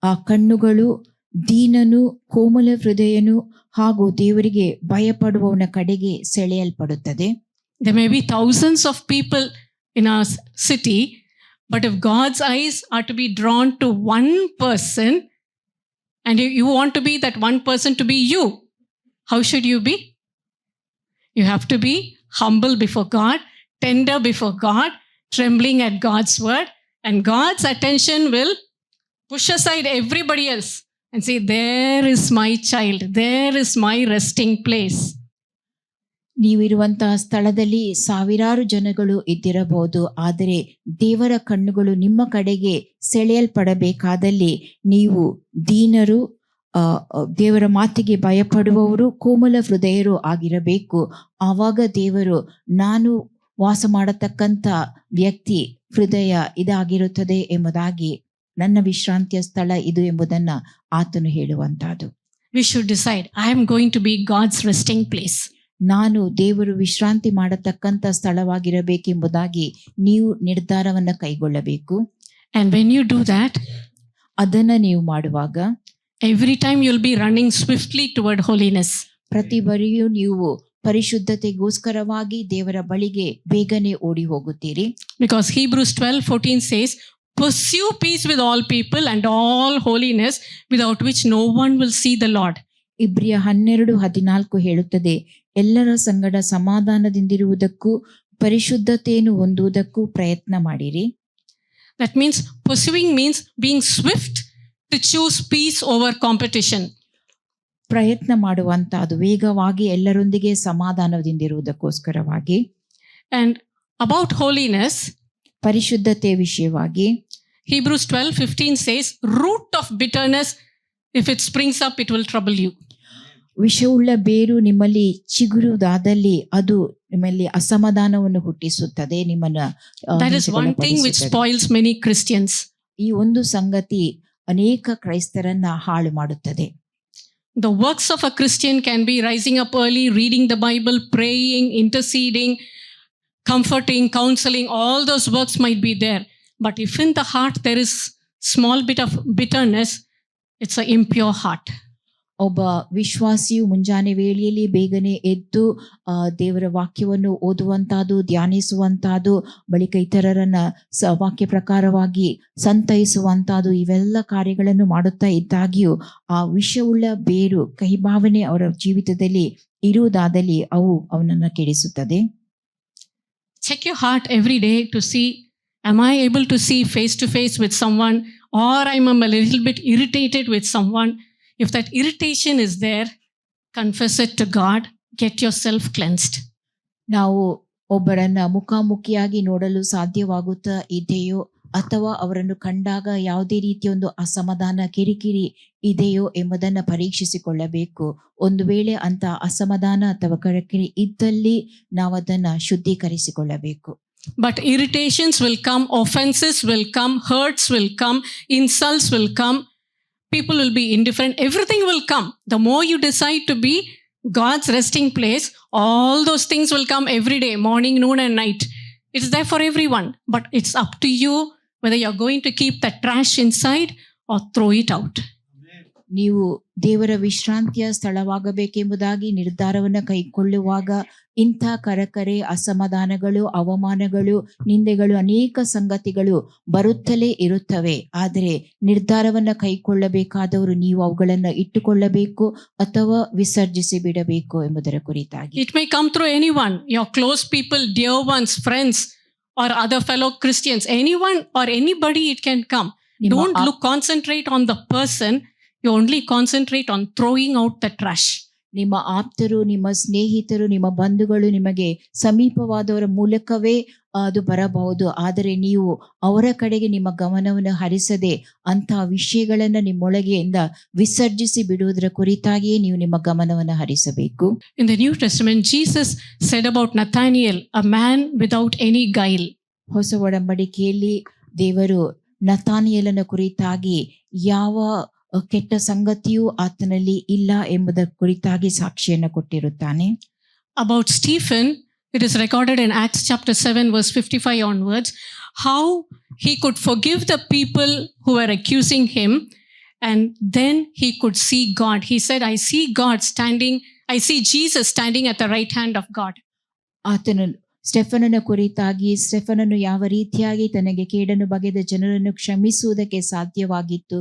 ಆ ಕಣ್ಣುಗಳು ದೀನನು, ಕೋಮಲ ಹೃದಯನು ಹಾಗೂ ದೇವರಿಗೆ ಭಯಪಡುವವನ ಕಡೆಗೆ ಸೆಳೆಯಲ್ಪಡುತ್ತದೆ. There may be thousands of people in our city, but if God's eyes are to be drawn to one person, and you want to be that one person to be you, how should you be? You have to be humble before God, tender before God, trembling at God's word, and God's attention will push aside everybody else and say, there is my child, there is my resting place. ನೀವಿರುವಂತಹ ಸ್ಥಳದಲ್ಲಿ ಸಾವಿರಾರು ಜನಗಳು ಇದ್ದಿರಬಹುದು, ಆದರೆ ದೇವರ ಕಣ್ಣುಗಳು ನಿಮ್ಮ ಕಡೆಗೆ ಸೆಳೆಯಲ್ಪಡಬೇಕಾದಲ್ಲಿ ನೀವು ದೀನರು, ದೇವರ ಮಾತಿಗೆ ಭಯಪಡುವವರು, ಕೋಮಲ ಹೃದಯರು ಆಗಿರಬೇಕು. ಆವಾಗ ದೇವರು ನಾನು ವಾಸ ಮಾಡತಕ್ಕಂಥ ವ್ಯಕ್ತಿ ಹೃದಯ ಇದಾಗಿರುತ್ತದೆ ಎಂಬುದಾಗಿ, ನನ್ನ ವಿಶ್ರಾಂತಿಯ ಸ್ಥಳ ಇದು ಎಂಬುದನ್ನು ಆತನು ಹೇಳುವಂತಹದ್ದು. We should decide, I am going to be God's resting place. ನಾನು ದೇವರು ವಿಶ್ರಾಂತಿ ಮಾಡತಕ್ಕಂಥ ಸ್ಥಳವಾಗಿರಬೇಕೆಂಬುದಾಗಿ ನೀವು ನಿರ್ಧಾರವನ್ನು ಕೈಗೊಳ್ಳಬೇಕು. And when you do that, ಅದನ್ನು ನೀವು ಮಾಡುವಾಗ every time you'll be running swiftly toward holiness. ಪ್ರತಿ ಬಾರಿಯೂ ನೀವು ಪರಿಶುದ್ಧತೆಗೋಸ್ಕರವಾಗಿ ದೇವರ ಬಳಿಗೆ ಬೇಗನೆ ಓಡಿ ಹೋಗುತ್ತೀರಿ. Because Hebrews 12:14 says, Pursue peace with all people and all holiness, without which no one will see the Lord. ಇಬ್ರಿಯ 12:14 ಹೇಳುತ್ತದೆ, ಎಲ್ಲರ ಸಂಗಡ ಸಮಾಧಾನದಿಂದಿರುವುದಕ್ಕೂ ಪರಿಶುದ್ಧತೆಯನ್ನು ಹೊಂದುವುದಕ್ಕೂ ಪ್ರಯತ್ನ ಮಾಡಿರಿ. That means pursuing means being swift to choose peace over competition. ಪ್ರಯತ್ನ ಮಾಡುವಂತಹದ್ದು ವೇಗವಾಗಿ ಎಲ್ಲರೊಂದಿಗೆ ಸಮಾಧಾನದಿಂದಿರುವುದಕ್ಕೋಸ್ಕರವಾಗಿ. And about holiness, ಪರಿಶುದ್ಧತೆ ವಿಷಯವಾಗಿ Hebrews 12:15 says, Root of bitterness, if it springs up, it will trouble you. ವಿಷವುಳ್ಳ ಬೇರು ನಿಮ್ಮಲ್ಲಿ ಚಿಗುರುವುದಾದಲ್ಲಿ ಅದು ನಿಮ್ಮಲ್ಲಿ ಅಸಮಾಧಾನವನ್ನು ಹುಟ್ಟಿಸುತ್ತದೆ, ನಿಮ್ಮನ್ನ That is one thing which spoils many Christians. ಈ ಒಂದು ಸಂಗತಿ ಅನೇಕ ಕ್ರೈಸ್ತರನ್ನ ಹಾಳು ಮಾಡುತ್ತದೆ. The works of a Christian can be rising up early, reading the Bible, praying, interceding, comforting, counseling. All those works might be there. But if in the heart there is small bit of bitterness, it's an impure heart. ಒಬ್ಬ ವಿಶ್ವಾಸಿಯು ಮುಂಜಾನೆ ವೇಳೆಯಲ್ಲಿ ಬೇಗನೆ ಎದ್ದು ದೇವರ ವಾಕ್ಯವನ್ನು ಓದುವಂತಹದ್ದು, ಧ್ಯಾನಿಸುವಂತಹದ್ದು, ಬಳಿಕ ಇತರರನ್ನ ವಾಕ್ಯ ಪ್ರಕಾರವಾಗಿ ಸಂತೈಸುವಂತಹದ್ದು, ಇವೆಲ್ಲ ಕಾರ್ಯಗಳನ್ನು ಮಾಡುತ್ತಾ ಇದ್ದಾಗಿಯೂ ಆ ವಿಷವುಳ್ಳ ಬೇರು ಕಹಿಭಾವನೆ ಅವರ ಜೀವಿತದಲ್ಲಿ ಇರುವುದಾದಲ್ಲಿ ಅವು ಅವನನ್ನು ಕೆಡಿಸುತ್ತದೆ. Check your heart every day to see, am I able to see face to face with someone, or I'm a little bit irritated with someone? If that irritation is there, confess it to God get yourself cleansed. ನಾವು ಒಬ್ಬರನ್ನ ಮುಖಾಮುಖಿಯಾಗಿ ನೋಡಲು ಸಾಧ್ಯವಾಗುತ್ತಾ ಇದೆಯೋ ಅಥವಾ ಅವರನ್ನು ಕಂಡಾಗ ಯಾವುದೇ ರೀತಿಯ ಒಂದು ಅಸಮಾಧಾನ ಕಿರಿಕಿರಿ ಇದೆಯೋ ಎಂಬುದನ್ನು ಪರೀಕ್ಷಿಸಿಕೊಳ್ಳಬೇಕು. ಒಂದು ವೇಳೆ ಅಂತ ಅಸಮಾಧಾನ ಅಥವಾ ಕಿರಿಕಿರಿ ಇದ್ದಲ್ಲಿ ನಾವು ಅದನ್ನ ಶುದ್ಧೀಕರಿಸಿಕೊಳ್ಳಬೇಕು. But irritations will come, offenses will come, hurts will come, insults will come, people will be indifferent, everything will come. The more you decide to be God's resting place, all those things will come every day, morning, noon and night. It's there for everyone, but it's up to you whether you're going to keep the trash inside or throw it out. ನೀವು ದೇವರ ವಿಶ್ರಾಂತಿಯ ಸ್ಥಳವಾಗಬೇಕೆಂಬುದಾಗಿ ನಿರ್ಧಾರವನ್ನು ಕೈಗೊಳ್ಳುವಾಗ ಇಂಥ ಕರಕರೆ, ಅಸಮಾಧಾನಗಳು, ಅವಮಾನಗಳು, ನಿಂದೆಗಳು, ಅನೇಕ ಸಂಗತಿಗಳು ಬರುತ್ತಲೇ ಇರುತ್ತವೆ. ಆದರೆ ನಿರ್ಧಾರವನ್ನು ಕೈಗೊಳ್ಳಬೇಕಾದವರು ನೀವು ಅವುಗಳನ್ನು ಇಟ್ಟುಕೊಳ್ಳಬೇಕು ಅಥವಾ ವಿಸರ್ಜಿಸಿ ಬಿಡಬೇಕು ಎಂಬುದರ ಕುರಿತಾಗಿ. It may come through anyone, your close people, dear ones, friends or other fellow Christians, anyone or anybody it can come. Don't concentrate on the person, you only concentrate on throwing out the trash. ನಿಮ್ಮ ಆಪ್ತರು, ನಿಮ್ಮ ಸ್ನೇಹಿತರು, ನಿಮ್ಮ ಬಂಧುಗಳು, ನಿಮಗೆ ಸಮೀಪವಾದವರ ಮೂಲಕವೇ ಅದು ಬರಬಹುದು. ಆದರೆ ನೀವು ಅವರ ಕಡೆಗೆ ನಿಮ್ಮ ಗಮನವನ್ನು ಹರಿಸದೆ ಅಂತಹ ವಿಷಯಗಳನ್ನು ನಿಮ್ಮೊಳಗೆಯಿಂದ ವಿಸರ್ಜಿಸಿ ಬಿಡುವುದರ ಕುರಿತಾಗಿಯೇ ನೀವು ನಿಮ್ಮ ಗಮನವನ್ನು ಹರಿಸಬೇಕು. In the New Testament, Jesus said about Nathanael, a man without any guile. ಹೊಸ ಒಡಂಬಡಿಕೆಯಲ್ಲಿ ದೇವರು ನತಾನಿಯೇಲನ ಕುರಿತಾಗಿ ಯಾವ ಕೆಟ್ಟ ಸಂಗತಿಯೂ ಆತನಲ್ಲಿ ಇಲ್ಲ ಎಂಬುದರ ಕುರಿತಾಗಿ ಸಾಕ್ಷಿಯನ್ನು ಕೊಟ್ಟಿರುತ್ತಾನೆ. About Stephen, it is recorded in Acts chapter 7 verse 55 onwards, how he could forgive the people who were accusing him, and then he could see God. He said, I see Jesus standing at the right hand of God. ಆತನು ಸ್ಟೆಫನನ ಕುರಿತಾಗಿ ಸ್ಟೆಫನನು ಯಾವ ರೀತಿಯಾಗಿ ತನಗೆ ಕೇಡನ್ನು ಬಗೆದ ಜನರನ್ನು ಕ್ಷಮಿಸುವುದಕ್ಕೆ ಸಾಧ್ಯವಾಗಿತ್ತು,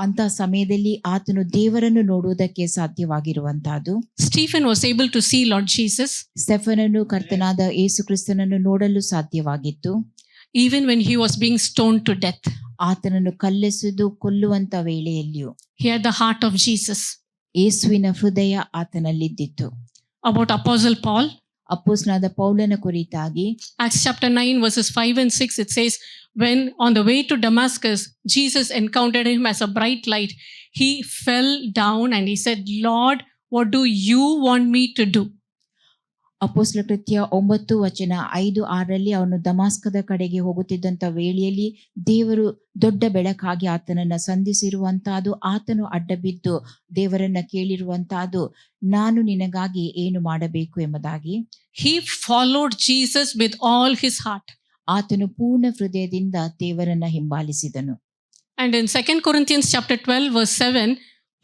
ಅಂತ ಸಮಯದಲ್ಲಿ ಆತನು ದೇವರನ್ನು ನೋಡುವುದಕ್ಕೆ ಸಾಧ್ಯವಾಗಿರುವಂತಹದ್ದು. Stephen was able to see Lord Jesus. ಸ್ಟೆಫನನು ಕರ್ತನಾದ ಯೇಸು ಕ್ರಿಸ್ತನನ್ನು ನೋಡಲು ಸಾಧ್ಯವಾಗಿತ್ತು. Even when he was being stoned to death, ಆತನನ್ನು ಕಲ್ಲೆಸೆದು ಕೊಲ್ಲುವಂತ ವೇಳೆಯಲ್ಲಿಯೂ he had the heart of Jesus. ಯೇಸುವಿನ ಹೃದಯ ಆತನಲ್ಲಿದ್ದಿತ್ತು. About Apostle Paul, ಅಪೊಸ್ತಲನಾದ ಪೌಲನ ಕುರಿತಾಗಿ Acts chapter 9 verses 5 and 6, it says, when on the way to Damascus, Jesus encountered him as a bright light. He fell down and he said, Lord, what do you want me to do? ಅಪೊಸ್ತಲ ಕೃತ್ಯ 9:5-6 ಅವನು ದಮಾಸ್ಕದ ಕಡೆಗೆ ಹೋಗುತ್ತಿದ್ದಂತ ವೇಳೆಯಲ್ಲಿ ದೇವರು ದೊಡ್ಡ ಬೆಳಕಾಗಿ ಆತನನ್ನ ಸಂಧಿಸಿರುವಂತಹದ್ದು, ಆತನು ಅಡ್ಡಬಿದ್ದು ದೇವರನ್ನ ಕೇಳಿರುವಂತಹದ್ದು, ನಾನು ನಿನಗಾಗಿ ಏನು ಮಾಡಬೇಕು ಎಂಬುದಾಗಿ. He followed Jesus with all his heart. ಆತನು ಪೂರ್ಣ ಹೃದಯದಿಂದ ದೇವರನ್ನ ಹಿಂಬಾಲಿಸಿದನು. And in 2 Corinthians chapter 12 verse 7,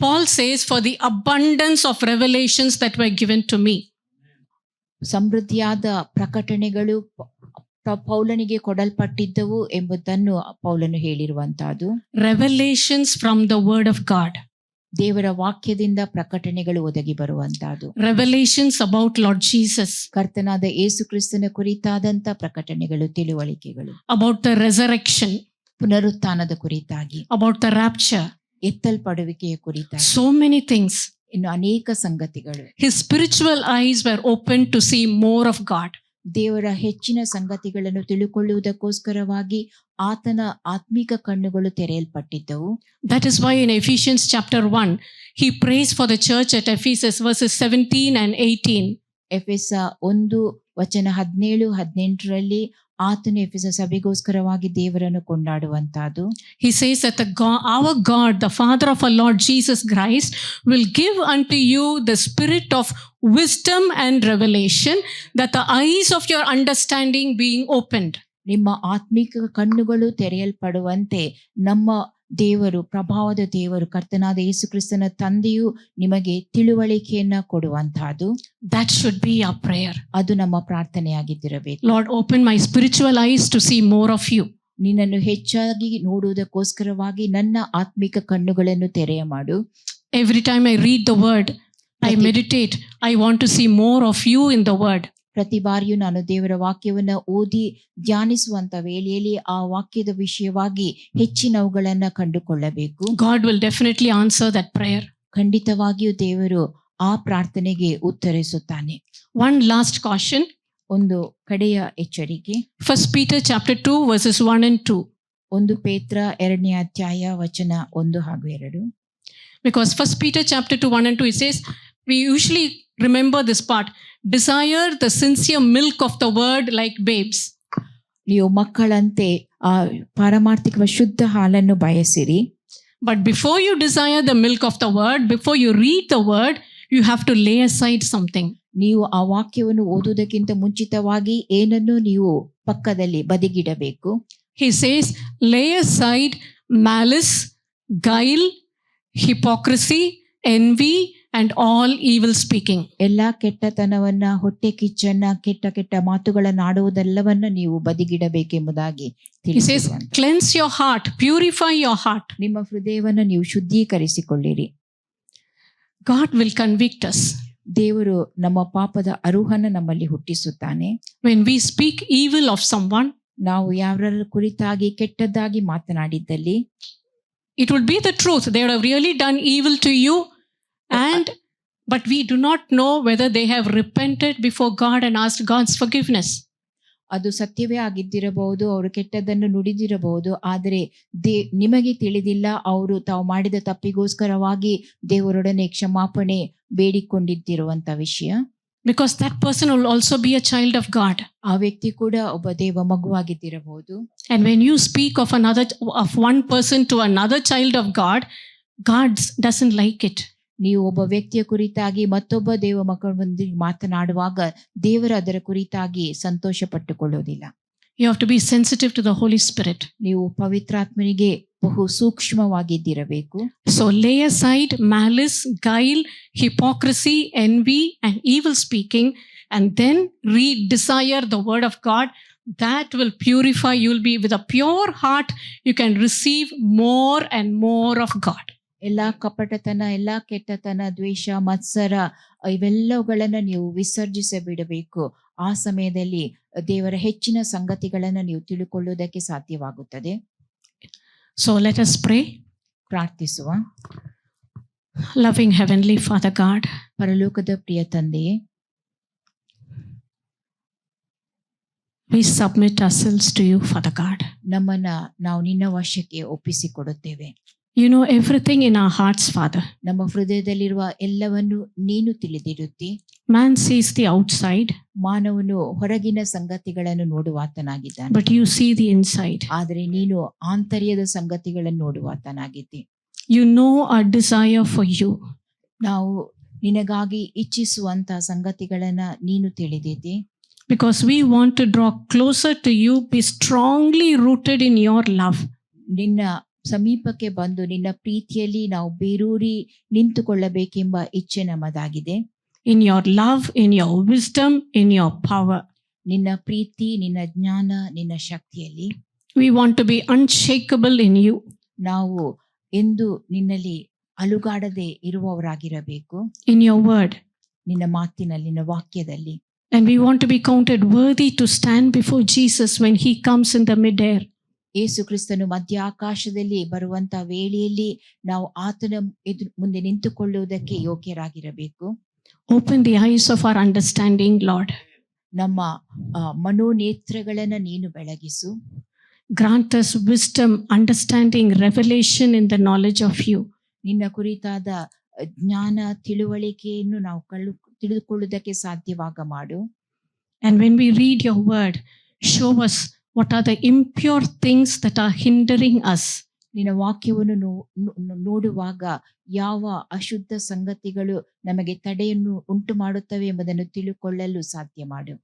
Paul says, for the abundance of revelations that were given to me. ಸಮೃದ್ಧಿಯಾದ ಪ್ರಕಟಣೆಗಳು ಪೌಲನಿಗೆ ಕೊಡಲ್ಪಟ್ಟಿದ್ದವು ಎಂಬುದನ್ನು ಪೌಲನು ಹೇಳಿರುವಂತಹದ್ದು. Revelations from the word of God. ದೇವರ ವಾಕ್ಯದಿಂದ ಪ್ರಕಟಣೆಗಳು ಒದಗಿ ಬರುವಂತಹದ್ದು. Revelations about Lord Jesus. ಕರ್ತನಾದ ಯೇಸು ಕ್ರಿಸ್ತನ ಕುರಿತಾದಂತ ಪ್ರಕಟಣೆಗಳು, ತಿಳುವಳಿಕೆಗಳು. About the resurrection. ಪುನರುತ್ಥಾನದ ಕುರಿತಾಗಿ. About the rapture. ಎತ್ತಲ್ಪಡುವಿಕೆಯ ಕುರಿತಾಗಿ. So many things. ಇನ್ನು ಅನೇಕ ಸಂಗತಿಗಳು. His spiritual eyes were open to see more of God. ದೇವರ ಹೆಚ್ಚಿನ ಸಂಗತಿಗಳನ್ನು ತಿಳುಕೊಳ್ಳುವುದಕ್ಕೋಸ್ಕರವಾಗಿ ಆತನ ಆತ್ಮಿಕ ಕಣ್ಣುಗಳು ತೆರೆಯಲ್ಪಟ್ಟಿದ್ದವು. That is why in Ephesians chapter 1, he prays for the church at Ephesus verses 17 and 18. ಎಫೆಸ 1:17-18 ಆತನು ಎಫೆಸ ಸಭೆಗೋಸ್ಕರವಾಗಿ ದೇವರನ್ನು ಕೊಂಡಾಡುವಂತಹದ್ದು. He says that our God, the Father of our Lord Jesus Christ, will give unto you the spirit of wisdom and revelation, that the eyes of your understanding being opened. ನಿಮ್ಮ ಆತ್ಮಿಕ ಕಣ್ಣುಗಳು ತೆರೆಯಲ್ಪಡುವಂತೆ ನಮ್ಮ ದೇವರು, ಪ್ರಭಾವದ ದೇವರು, ಕರ್ತನಾದ ಯೇಸು ಕ್ರಿಸ್ತನ ತಂದೆಯು ನಿಮಗೆ ತಿಳುವಳಿಕೆಯನ್ನ ಕೊಡುವಂತಹದ್ದು. That should be our prayer. ಅದು ನಮ್ಮ ಪ್ರಾರ್ಥನೆಯಾಗಿದ್ದಿರಬೇಕು. Lord, open my spiritual eyes to see more of you. ನಿನ್ನನ್ನು ಹೆಚ್ಚಾಗಿ ನೋಡುವುದಕ್ಕೋಸ್ಕರವಾಗಿ ನನ್ನ ಆತ್ಮಿಕ ಕಣ್ಣುಗಳನ್ನು ತೆರೆಯ ಮಾಡು. Every time I read the word, I meditate, I want to see more of you in the word. ಪ್ರತಿ ಬಾರಿಯೂ ನಾನು ದೇವರ ವಾಕ್ಯವನ್ನ ಓದಿ ಧ್ಯಾನಿಸುವಂತ ವೇಳೆಯಲ್ಲಿ ಆ ವಾಕ್ಯದ ವಿಷಯವಾಗಿ ಹೆಚ್ಚಿನವುಗಳನ್ನ ಕಂಡುಕೊಳ್ಳಬೇಕು. God will definitely answer that prayer. ಖಂಡಿತವಾಗಿಯೂ ದೇವರು ಆ ಪ್ರಾರ್ಥನೆಗೆ ಉತ್ತರಿಸುತ್ತಾನೆ. One last caution. ಒಂದು ಕಡೆಯ ಎಚ್ಚರಿಕೆ. 1 Peter chapter 2 verses 1 and 2. 1 ಪೇತ್ರ 2ನೇ ಅಧ್ಯಾಯ ವಚನ 1 ಹಾಗೂ 2. Because 1 Peter chapter 2 1 and 2 it says, we usually remember this part, desire the sincere milk of the word like babes. ನೀವು ಮಕ್ಕಳಂತೆ ಆ ಪಾರಮಾರ್ಥಿಕ ಶುದ್ಧ ಹಾಲನ್ನು ಬಯಸಿರಿ. But before you desire the milk of the word, before you read the word, you have to lay aside something. ನೀವು ಆ ವಾಕ್ಯವನ್ನು ಓದುವುದಕ್ಕಿಂತ ಮುಂಚಿತವಾಗಿ ಏನನ್ನು ನೀವು ಪಕ್ಕದಲ್ಲಿ ಬದಿಗಿಡಬೇಕು. He says, lay aside malice, guile, hypocrisy, envy, and all evil speaking. ಎಲ್ಲಾ ಕೆಟ್ಟತನವನ್ನ, ಹೊಟ್ಟೆ ಕಿಚ್ಚನ್ನ, ಕೆಟ್ಟ ಮಾತುಗಳನ್ನ ಆಡುವುದೆಲ್ಲವನ್ನ ನೀವು ಬದಿಗಿಡಬೇಕೆಂಬುದಾಗಿ He says, cleanse your heart, purify your heart. ನಿಮ್ಮ ಹೃದಯವನ್ನ ನೀವು ಶುದ್ಧೀಕರಿಸಿಕೊಳ್ಳಿರಿ. God will convict us. ದೇವರು ನಮ್ಮ ಪಾಪದ ಅರುಹನ ನಮ್ಮಲ್ಲಿ ಹುಟ್ಟಿಸುತ್ತಾನೆ. When we speak evil of someone, ನಾವು ಯಾರ ಕುರಿತಾಗಿ ಕೆಟ್ಟದ್ದಾಗಿ ಮಾತನಾಡಿದ್ದಲ್ಲಿ, it would be the truth. They would have really done evil to you, but we do not know whether they have repented before God and asked God's forgiveness. ಅದು ಸತ್ಯವೇ ಆಗಿದ್ದಿರಬಹುದು, ಅವರು ಕೆಟ್ಟದ್ದನ್ನು ನುಡಿದಿರಬಹುದು, ಆದರೆ ನಿಮಗೆ ತಿಳಿದಿಲ್ಲ ಅವರು ತಾವು ಮಾಡಿದ ತಪ್ಪಿಗೋಸ್ಕರವಾಗಿ ದೇವರೊಡನೆ ಕ್ಷಮಾಪಣೆ ಬೇಡಿಕೊಂಡಿದ್ದಿರುವಂತ ವಿಷಯ. Because that person will also be a child of God. ಆ ವ್ಯಕ್ತಿ ಕೂಡ ಒಬ್ಬ ದೇವ ಮಗುವಾಗಿದ್ದಿರಬಹುದು. And when you speak of one person to another child of God, God doesn't like it. ನೀವು ಒಬ್ಬ ವ್ಯಕ್ತಿಯ ಕುರಿತಾಗಿ ಮತ್ತೊಬ್ಬ ದೇವ ಮಕ್ಕಳೊಂದಿಗೆ ಮಾತನಾಡುವಾಗ ದೇವರು ಅದರ ಕುರಿತಾಗಿ ಸಂತೋಷ ಪಟ್ಟುಕೊಳ್ಳೋದಿಲ್ಲ. You have to be sensitive to the Holy Spirit. ನೀವು ಪವಿತ್ರಾತ್ಮನಿಗೆ ಬಹು ಸೂಕ್ಷ್ಮವಾಗಿದ್ದಿರಬೇಕು. So lay aside malice, guile, hypocrisy, envy, and evil speaking, and then desire the word of God. That will purify. You will be with a pure heart. You can receive more and more of God. ಎಲ್ಲಾ ಕಪಟತನ, ಎಲ್ಲಾ ಕೆಟ್ಟತನ, ದ್ವೇಷ, ಮತ್ಸರ ಇವೆಲ್ಲವುಗಳನ್ನ ನೀವು ವಿಸರ್ಜಿಸಿ ಬಿಡಬೇಕು. ಆ ಸಮಯದಲ್ಲಿ ದೇವರ ಹೆಚ್ಚಿನ ಸಂಗತಿಗಳನ್ನ ನೀವು ತಿಳುಕೊಳ್ಳುವುದಕ್ಕೆ ಸಾಧ್ಯವಾಗುತ್ತದೆ. So let us pray. ಪ್ರಾರ್ಥಿಸುವ. Loving Heavenly Father God, ಪರಲೋಕದ ಪ್ರಿಯ ತಂದೆಯೇ, we submit ourselves to you, Father God. ನಮ್ಮನ್ನ ನಾವು ನಿನ್ನ ವಶಕ್ಕೆ ಒಪ್ಪಿಸಿಕೊಡುತ್ತೇವೆ. You know everything in our hearts, Father. ನಮ್ಮ ಹೃದಯದಲ್ಲಿರುವ ಎಲ್ಲವನ್ನು ನೀನು ತಿಳಿದಿರುತ್ತಿ. Man sees the outside, ಮಾನವನು ಹೊರಗಿನ ಸಂಗತಿಗಳನ್ನು ನೋಡುವಾತನಾಗಿದ್ದಾನೆ. but you see the inside. ಆದರೆ ನೀನು ಆಂತರ್ಯದ ಸಂಗತಿಗಳನ್ನು ನೋಡುವಾತನಾಗಿದ್ದಿ. You know our desire for you. ನಾವು ನಿನಗಾಗಿ ಇಚ್ಛಿಸುವಂತ ಸಂಗತಿಗಳನ್ನ ನೀನು ತಿಳಿದಿದ್ದಿ. Because we want to draw closer to you, be strongly rooted in your love. ನಿನ್ನ ಸಮೀಪಕ್ಕೆ ಬಂದು ನಿನ್ನ ಪ್ರೀತಿಯಲ್ಲಿ ನಾವು ಬೇರೂರಿ ನಿಂತುಕೊಳ್ಳಬೇಕೆಂಬ ಇಚ್ಛೆ ನಮ್ಮದಾಗಿದೆ. In your love, in your wisdom, in your power. ನಿನ್ನ ಪ್ರೀತಿ, ನಿನ್ನ ಜ್ಞಾನ, ನಿನ್ನ ಶಕ್ತಿಯಲ್ಲಿ We want to be unshakable in you. ನಾವು ಎಂದು ನಿನ್ನಲ್ಲಿ ಅಲುಗಾಡದೆ ಇರುವವರಾಗಿರಬೇಕು. In your word. ನಿನ್ನ ಮಾತಿನಲ್ಲಿ, ನಿನ್ನ ವಾಕ್ಯದಲ್ಲಿ. And we want to be counted worthy to stand before Jesus when he comes in the midair. ಯೇಸು ಕ್ರಿಸ್ತನು ಮಧ್ಯ ಆಕಾಶದಲ್ಲಿ ಬರುವಂತ ವೇಳೆಯಲ್ಲಿ ನಾವು ಆತನ ಮುಂದೆ ನಿಂತುಕೊಳ್ಳುವುದಕ್ಕೆ ಯೋಗ್ಯರಾಗಿರಬೇಕು. Open the eyes of our understanding, Lord. ನಮ್ಮ ಮನೋನೇತ್ರಗಳನ್ನ ನೀನು ಬೆಳಗಿಸು. Grant us wisdom, understanding, revelation in the knowledge of you. ನಿನ್ನ ಕುರಿತಾದ ಜ್ಞಾನ, ತಿಳುವಳಿಕೆಯನ್ನು ನಾವು ತಿಳಿದುಕೊಳ್ಳುವುದಕ್ಕೆ ಸಾಧ್ಯವಾಗ ಮಾಡು. And when we read your word, show us what are the impure things that are hindering us. ನಿನ್ನ ವಾಕ್ಯವನ್ನು ನೋಡುವಾಗ ಯಾವ ಅಶುದ್ಧ ಸಂಗತಿಗಳು ನಮಗೆ ತಡೆಯನ್ನು ಉಂಟು ಮಾಡುತ್ತವೆ ಎಂಬುದನ್ನು ತಿಳುಕೊಳ್ಳಲು ಸಾಧ್ಯ ಮಾಡು.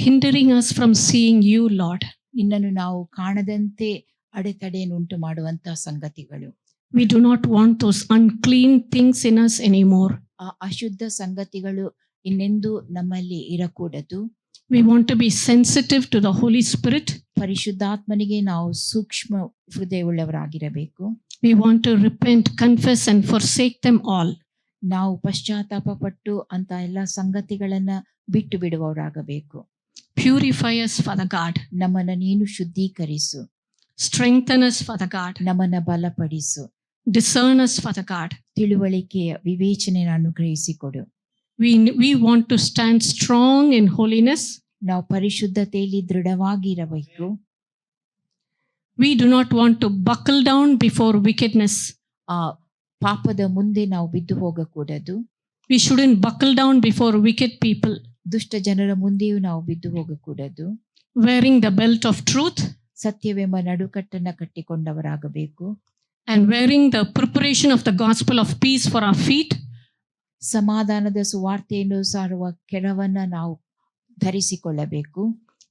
Hindering us from seeing you, Lord. ನಿನ್ನನ್ನು ನಾವು ಕಾಣದಂತೆ ಅಡೆತಡೆಯನ್ನು ಉಂಟು ಮಾಡುವಂತಹ ಸಂಗತಿಗಳು. We do not want those unclean things in us anymore. ಆ ಅಶುದ್ಧ ಸಂಗತಿಗಳು ಇನ್ನೆಂದೂ ನಮ್ಮಲ್ಲಿ ಇರಕೂಡದು. We want to be sensitive to the Holy Spirit. ಪರಿಶುದ್ಧಾತ್ಮನಿಗೆ ನಾವು ಸೂಕ್ಷ್ಮ ಹೃದಯವುಳ್ಳವರಾಗಿರಬೇಕು. We want to repent, confess and forsake them all. ನಾವು ಪಶ್ಚಾತ್ತಾಪ ಪಟ್ಟು ಅಂತ ಎಲ್ಲ ಸಂಗತಿಗಳನ್ನ ಬಿಟ್ಟು ಬಿಡುವವರಾಗಬೇಕು. Purify us, Father God. ನಮ್ಮನ್ನ ನೀನು ಶುದ್ಧೀಕರಿಸು. Strengthen us, Father God. ನಮ್ಮನ್ನ ಬಲಪಡಿಸು. Discern us, Father God. ತಿಳುವಳಿಕೆಯ ವಿವೇಚನೆಯನ್ನು ಅನುಗ್ರಹಿಸಿಕೊಡು. We want to stand strong in holiness. ನಾವು ಪರಿಶುದ್ಧತೆಯಲ್ಲಿ ದೃಢವಾಗಿರಬೇಕು. We do not want to buckle down before wickedness. ಆ ಪಾಪದ ಮುಂದೆ ನಾವು ಬಿದ್ದು ಹೋಗಕೂಡದು. We shouldn't buckle down before wicked people. ದುಷ್ಟ ಜನರ ಮುಂದೆಯೂ ನಾವು ಬಿದ್ದು ಹೋಗಕೂಡದು. Wearing the belt of truth ಸತ್ಯವೆಂಬ ನಡುಕಟ್ಟನ್ನ ಕಟ್ಟಿಕೊಂಡವರಾಗಬೇಕು. and wearing the preparation of the gospel of peace for our feet. ಸಮಾಧಾನದ ಸುವಾರ್ತೆಯನ್ನು ಸಾರುವ ಕೆಡವನ್ನ ನಾವು ಧರಿಸಿಕೊಳ್ಳಬೇಕು.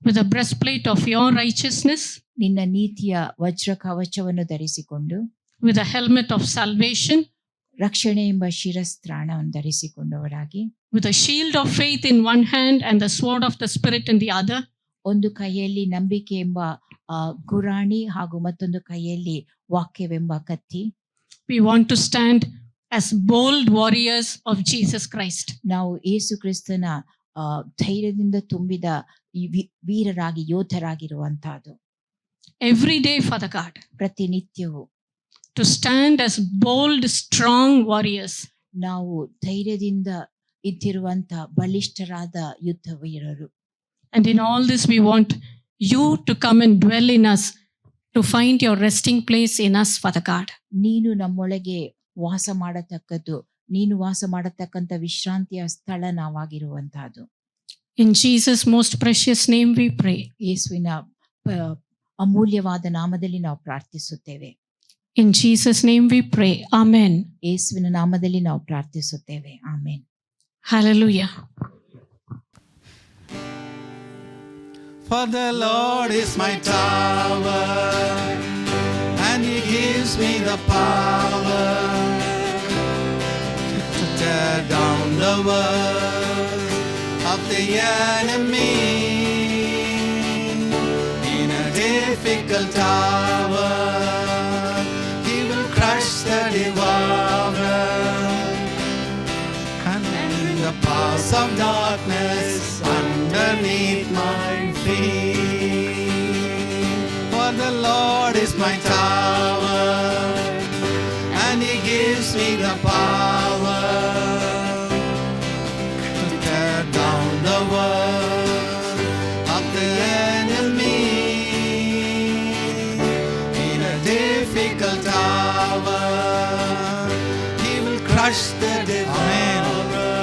With the breastplate of your righteousness. ನಿನ್ನ ನೀತಿಯ ವಜ್ರ ಕವಚವನ್ನು ಧರಿಸಿಕೊಂಡು. With the helmet of salvation. ರಕ್ಷಣೆ ಎಂಬ ಶಿರಸ್ತ್ರಾಣವನ್ನು ಧರಿಸಿಕೊಂಡವರಾಗಿ. With a shield of faith in one hand and the sword of the spirit in the other. ಒಂದು ಕೈಯಲ್ಲಿ ನಂಬಿಕೆ ಎಂಬ ಗುರಾಣಿ ಹಾಗೂ ಮತ್ತೊಂದು ಕೈಯಲ್ಲಿ ವಾಕ್ಯವೆಂಬ ಕತ್ತಿ. We want to stand as bold warriors of Jesus Christ. ನಾವು ಯೇಸು ಕ್ರಿಸ್ತನ ಧೈರ್ಯದಿಂದ ತುಂಬಿದ ವೀರರಾಗಿ ಯೋಧರಾಗಿರುವಂತಹದ್ದು. Every day, Father God. ಪ್ರತಿನಿತ್ಯವೂ. To stand as bold, strong warriors. ನಾವು ಧೈರ್ಯದಿಂದ ಇದ್ದಿರುವಂತ ಬಲಿಷ್ಠರಾದ ಯುದ್ಧ ವೀರರು. And in all this we want you to come and dwell in us, to find your resting place in us, Father God. ನೀನು ನಮ್ಮೊಳಗೆ ವಾಸ ಮಾಡತಕ್ಕದ್ದು, ನೀನು ವಾಸ ಮಾಡತಕ್ಕಂಥ ವಿಶ್ರಾಂತಿಯ ಸ್ಥಳ ನಾವಾಗಿರುವಂತಹದ್ದು. In Jesus' most precious name we pray. ಯೇಸುವಿನ ಅಮೂಲ್ಯವಾದ ನಾಮದಲ್ಲಿ ನಾವು ಪ್ರಾರ್ಥಿಸುತ್ತೇವೆ. In Jesus' name we pray. Amen. ಯೇಸುವಿನ ನಾಮದಲ್ಲಿ ನಾವು ಪ್ರಾರ್ಥಿಸುತ್ತೇವೆ. Amen. Hallelujah. For the Lord is my tower, and He gives me the power to tear down the world of the enemy. In a difficult hour, He will crush the devourer, and in the paths of darkness underneath my feet. For the Lord is my tower, and He gives me the power to tear down the world of the enemy. In a difficult hour, He will crush the devourer,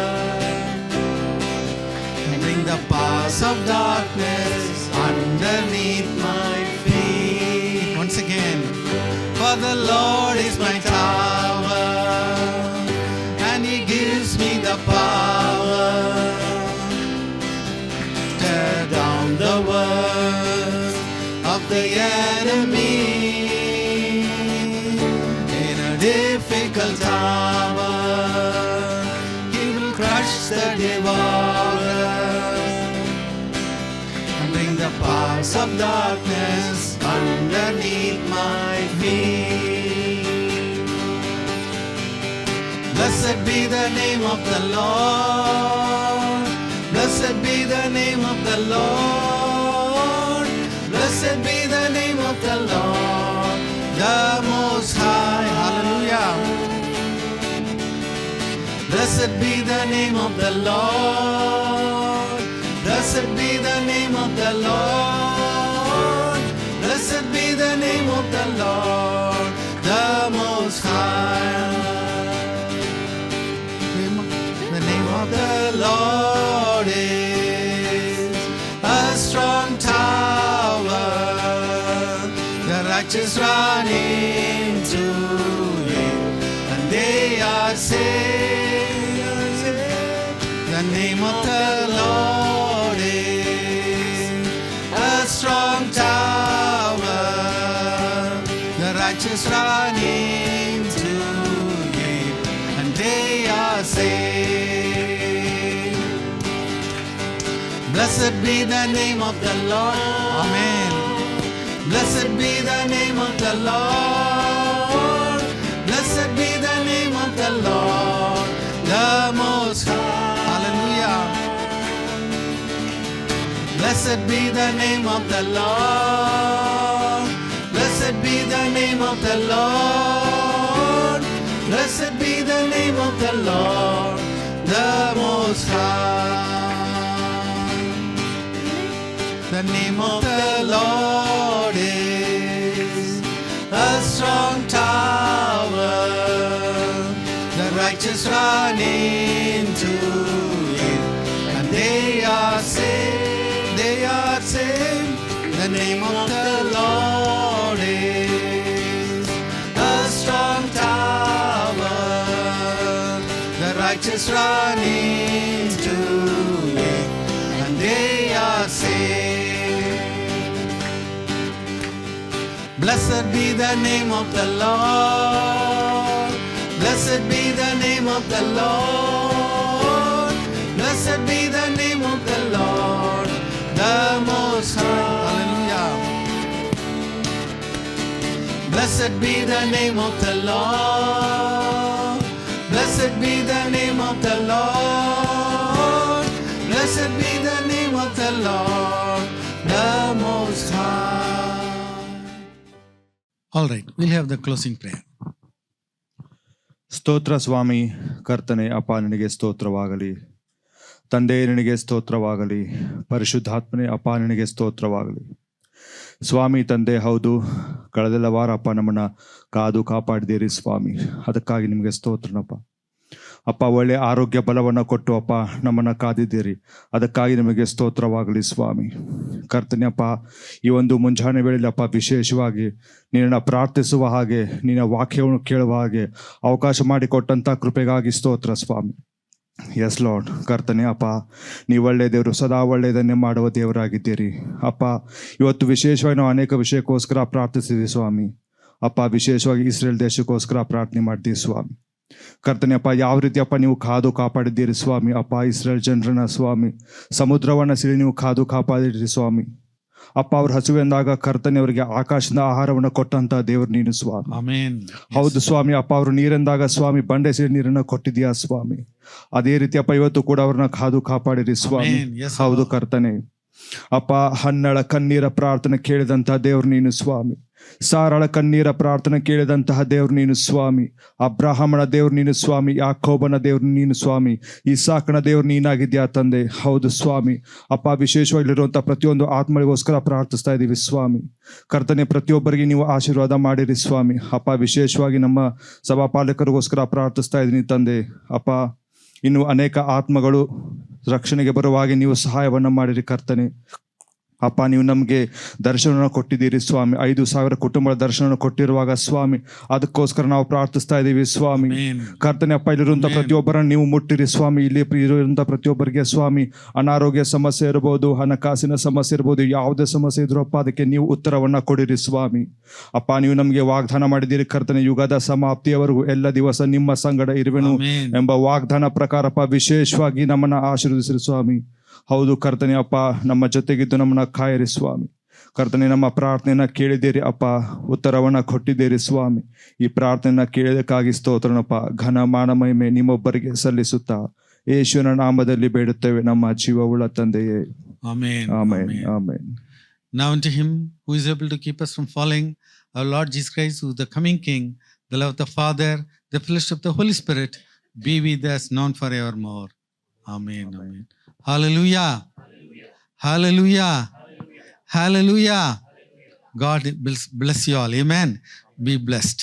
and bring the paths of darkness underneath my feet. Once again. For the Lord is my tower, and He gives me the power to tear down the works of the enemy. In a difficult hour, He will crush the devourer, the paths of darkness underneath my feet. Blessed be the name of the Lord. Blessed be the name of the Lord. Blessed be the name of the Lord, the Most High. Hallelujah. Blessed be the name of the Lord. Blessed be the name of the Lord. Blessed be the name of the Lord, the Most High. The name of the Lord is a strong tower. The righteous run into it, and they are saved. The name of the Lord is a strong tower. The righteous run into it, and they are saved. Blessed be the name of the Lord. Amen. Blessed be the name of the Lord. Blessed be the name of the Lord, the Most High. Hallelujah. Blessed be the name of the Lord. Blessed be the name of the Lord. Blessed be the name of the Lord, the Most High. The name of the Lord is a strong tower. The righteous run into it, and they are saved. They are saved. The name of the Lord is a strong tower. The righteous run into it, and they are saved. Blessed be the name of the Lord. Blessed be the name of the Lord. Blessed be the name of the Lord, the Most High. Hallelujah. Blessed be the name of the Lord. Blessed be the name of the Lord. Blessed be the name of the Lord, the Most High. All right, we'll have the closing prayer. ಸ್ತೋತ್ರ ಸ್ವಾಮಿ ಕರ್ತನೆ, ಅಪ್ಪ ನಿನಗೆ ಸ್ತೋತ್ರವಾಗಲಿ. ತಂದೆ ನಿನಗೆ ಸ್ತೋತ್ರವಾಗಲಿ. ಪರಿಶುದ್ಧಾತ್ಮನೆ, ಅಪ್ಪ ನಿನಗೆ ಸ್ತೋತ್ರವಾಗಲಿ. ಸ್ವಾಮಿ ತಂದೆ, ಹೌದು, ಕಳೆದೆಲ್ಲ ವಾರ ಅಪ್ಪ ನಮ್ಮನ್ನು ಕಾದು ಕಾಪಾಡಿದ್ದೀರಿ ಸ್ವಾಮಿ, ಅದಕ್ಕಾಗಿ ನಿಮಗೆ ಸ್ತೋತ್ರನಪ್ಪ. ಅಪ್ಪ ಒಳ್ಳೆ ಆರೋಗ್ಯ ಬಲವನ್ನು ಕೊಟ್ಟು ಅಪ್ಪ ನಮ್ಮನ್ನು ಕಾದಿದ್ದೀರಿ, ಅದಕ್ಕಾಗಿ ನಿಮಗೆ ಸ್ತೋತ್ರವಾಗಲಿ ಸ್ವಾಮಿ. ಕರ್ತನೆ ಅಪ್ಪ, ಈ ಒಂದು ಮುಂಜಾನೆ ವೇಳೆಯಲ್ಲಿ ಅಪ್ಪ ವಿಶೇಷವಾಗಿ ನಿನ್ನನ್ನು ಪ್ರಾರ್ಥಿಸುವ ಹಾಗೆ, ನಿನ್ನ ವಾಕ್ಯವನ್ನು ಕೇಳುವ ಹಾಗೆ ಅವಕಾಶ ಮಾಡಿಕೊಟ್ಟಂಥ ಕೃಪೆಗಾಗಿ ಸ್ತೋತ್ರ ಸ್ವಾಮಿ. S lord. ಕರ್ತನೆ ಅಪ್ಪ, ನೀವು ಒಳ್ಳೆಯ ದೇವರು, ಸದಾ ಒಳ್ಳೆಯದನ್ನೇ ಮಾಡುವ ದೇವರಾಗಿದ್ದೀರಿ ಅಪ್ಪ. ಇವತ್ತು ವಿಶೇಷವಾಗಿ ನಾವು ಅನೇಕ ವಿಷಯಕ್ಕೋಸ್ಕರ ಪ್ರಾರ್ಥಿಸಿದ್ದೀವಿ ಸ್ವಾಮಿ. ಅಪ್ಪ ವಿಶೇಷವಾಗಿ ಇಸ್ರೇಲ್ ದೇಶಕ್ಕೋಸ್ಕರ ಪ್ರಾರ್ಥನೆ ಮಾಡ್ತೀವಿ ಸ್ವಾಮಿ. ಕರ್ತನೆ ಅಪ್ಪ, ಯಾವ ರೀತಿ ಅಪ್ಪ ನೀವು ಕಾದು ಕಾಪಾಡಿದ್ದೀರಿ ಸ್ವಾಮಿ. ಅಪ್ಪ ಇಸ್ರೇಲ್ ಜನರನ್ನ ಸ್ವಾಮಿ ಸಮುದ್ರವನ್ನು ಸಿಳಿ ನೀವು ಕಾದು ಕಾಪಾಡಿದ್ದೀರಿ ಸ್ವಾಮಿ. ಅಪ್ಪ ಅವ್ರ ಹಸುವೆಂದಾಗ ಕರ್ತನೆ ಅವರಿಗೆ ಆಕಾಶದ ಆಹಾರವನ್ನು ಕೊಟ್ಟಂತ ದೇವರು ನೀನು ಸ್ವಾಮಿ. Amen. ಹೌದು ಸ್ವಾಮಿ. ಅಪ್ಪ ಅವರು ನೀರೆಂದಾಗ ಸ್ವಾಮಿ ಬಂಡೆ ಸೇರಿ ನೀರನ್ನು ಕೊಟ್ಟಿದ್ಯಾ ಸ್ವಾಮಿ. ಅದೇ ರೀತಿ ಅಪ್ಪ ಇವತ್ತು ಕೂಡ ಅವ್ರನ್ನ ಕಾದು ಕಾಪಾಡಿರಿ ಸ್ವಾಮಿ. Amen. Yes, ಹೌದು Lord. ಕರ್ತನೆ ಅಪ್ಪ, ಹನ್ನಳ ಕಣ್ಣೀರ ಪ್ರಾರ್ಥನೆ ಕೇಳಿದಂತಹ ದೇವ್ರು ನೀನು ಸ್ವಾಮಿ. ಸಾರಳ ಕಣ್ಣೀರ ಪ್ರಾರ್ಥನೆ ಕೇಳಿದಂತಹ ದೇವ್ರು ನೀನು ಸ್ವಾಮಿ. ಅಬ್ರಾಹಮನ ದೇವ್ರು ನೀನು ಸ್ವಾಮಿ. ಯಾಕೋಬನ ದೇವ್ರು ನೀನು ಸ್ವಾಮಿ. ಇಸಾಕನ ದೇವ್ರು ನೀನಾಗಿದ್ಯಾ ತಂದೆ. ಹೌದು ಸ್ವಾಮಿ. ಅಪ್ಪ ವಿಶೇಷವಾಗಿರುವಂಥ ಪ್ರತಿಯೊಂದು ಆತ್ಮಗಳಿಗೋಸ್ಕರ ಪ್ರಾರ್ಥಿಸ್ತಾ ಇದ್ದೀವಿ ಸ್ವಾಮಿ. ಕರ್ತನೆ ಪ್ರತಿಯೊಬ್ಬರಿಗೆ ನೀವು ಆಶೀರ್ವಾದ ಮಾಡಿರಿ ಸ್ವಾಮಿ. ಅಪ್ಪ ವಿಶೇಷವಾಗಿ ನಮ್ಮ ಸಭಾಪಾಲಕರಿಗೋಸ್ಕರ ಪ್ರಾರ್ಥಿಸ್ತಾ ಇದ್ದೀನಿ ತಂದೆ. ಅಪ್ಪ ಇನ್ನು ಅನೇಕ ಆತ್ಮಗಳು ರಕ್ಷಣೆಗೆ ಬರುವ ಹಾಗೆ ನೀವು ಸಹಾಯವನ್ನು ಮಾಡಿರಿ ಕರ್ತನೆ. ಅಪ್ಪ ನೀವು ನಮಗೆ ದರ್ಶನವನ್ನು ಕೊಟ್ಟಿದ್ದೀರಿ ಸ್ವಾಮಿ. 5,000 ಕುಟುಂಬದ ದರ್ಶನ ಕೊಟ್ಟಿರುವಾಗ ಸ್ವಾಮಿ, ಅದಕ್ಕೋಸ್ಕರ ನಾವು ಪ್ರಾರ್ಥಿಸ್ತಾ ಇದ್ದೀವಿ ಸ್ವಾಮಿ. ಕರ್ತನೆ ಅಪ್ಪ, ಇಲ್ಲಿರುವಂಥ ಪ್ರತಿಯೊಬ್ಬರನ್ನು ನೀವು ಮುಟ್ಟಿರಿ ಸ್ವಾಮಿ. ಇಲ್ಲಿ ಇರುವಂಥ ಪ್ರತಿಯೊಬ್ಬರಿಗೆ ಸ್ವಾಮಿ ಅನಾರೋಗ್ಯ ಸಮಸ್ಯೆ ಇರ್ಬೋದು, ಹಣಕಾಸಿನ ಸಮಸ್ಯೆ ಇರ್ಬೋದು, ಯಾವುದೇ ಸಮಸ್ಯೆ ಇದ್ರೂ ಅಪ್ಪ ಅದಕ್ಕೆ ನೀವು ಉತ್ತರವನ್ನು ಕೊಡಿರಿ ಸ್ವಾಮಿ. ಅಪ್ಪ ನೀವು ನಮಗೆ ವಾಗ್ದಾನ ಮಾಡಿದ್ದೀರಿ ಕರ್ತನೆ, ಯುಗದ ಸಮಾಪ್ತಿಯವರೆಗೂ ಎಲ್ಲ ದಿವಸ ನಿಮ್ಮ ಸಂಗಡ ಇರುವೆನು ಎಂಬ ವಾಗ್ದಾನ ಪ್ರಕಾರಪ್ಪ ವಿಶೇಷವಾಗಿ ನಮ್ಮನ್ನು ಆಶೀರ್ವದಿಸಿರಿ ಸ್ವಾಮಿ. ಹೌದು ಕರ್ತನೆ ಅಪ್ಪ, ನಮ್ಮ ಜೊತೆಗಿದ್ದು ನಮ್ಮನ್ನ ಕಾಯಿರಿ ಸ್ವಾಮಿ. ಕರ್ತನೆ ನಮ್ಮ ಪ್ರಾರ್ಥನೆಯನ್ನ ಕೇಳಿದ್ದೀರಿ ಅಪ್ಪ, ಉತ್ತರವನ್ನ ಕೊಟ್ಟಿದ್ದೀರಿ ಸ್ವಾಮಿ. ಈ ಪ್ರಾರ್ಥನೆಯನ್ನ ಕೇಳಿದಕ್ಕಾಗಿ ಸ್ತೋತ್ರನಪ್ಪ. ಘನ ಮಾನ ಮಹಿಮೆ ನಿಮ್ಮೊಬ್ಬರಿಗೆ ಸಲ್ಲಿಸುತ್ತಾ ಯೇಸುವಿನ ನಾಮದಲ್ಲಿ ಬೇಡುತ್ತೇವೆ ನಮ್ಮ ಜೀವವುಳ್ಳ ತಂದೆಯೇ. Amen. Amen, Amen. Amen. Now unto him who is able to keep us from falling, our Lord Jesus Christ, who is the coming King, the love of the Father, the fellowship of the Holy Spirit, be with us now and forevermore. Amen. Amen. Hallelujah. Hallelujah. Hallelujah. God bless you all. Amen. Be blessed.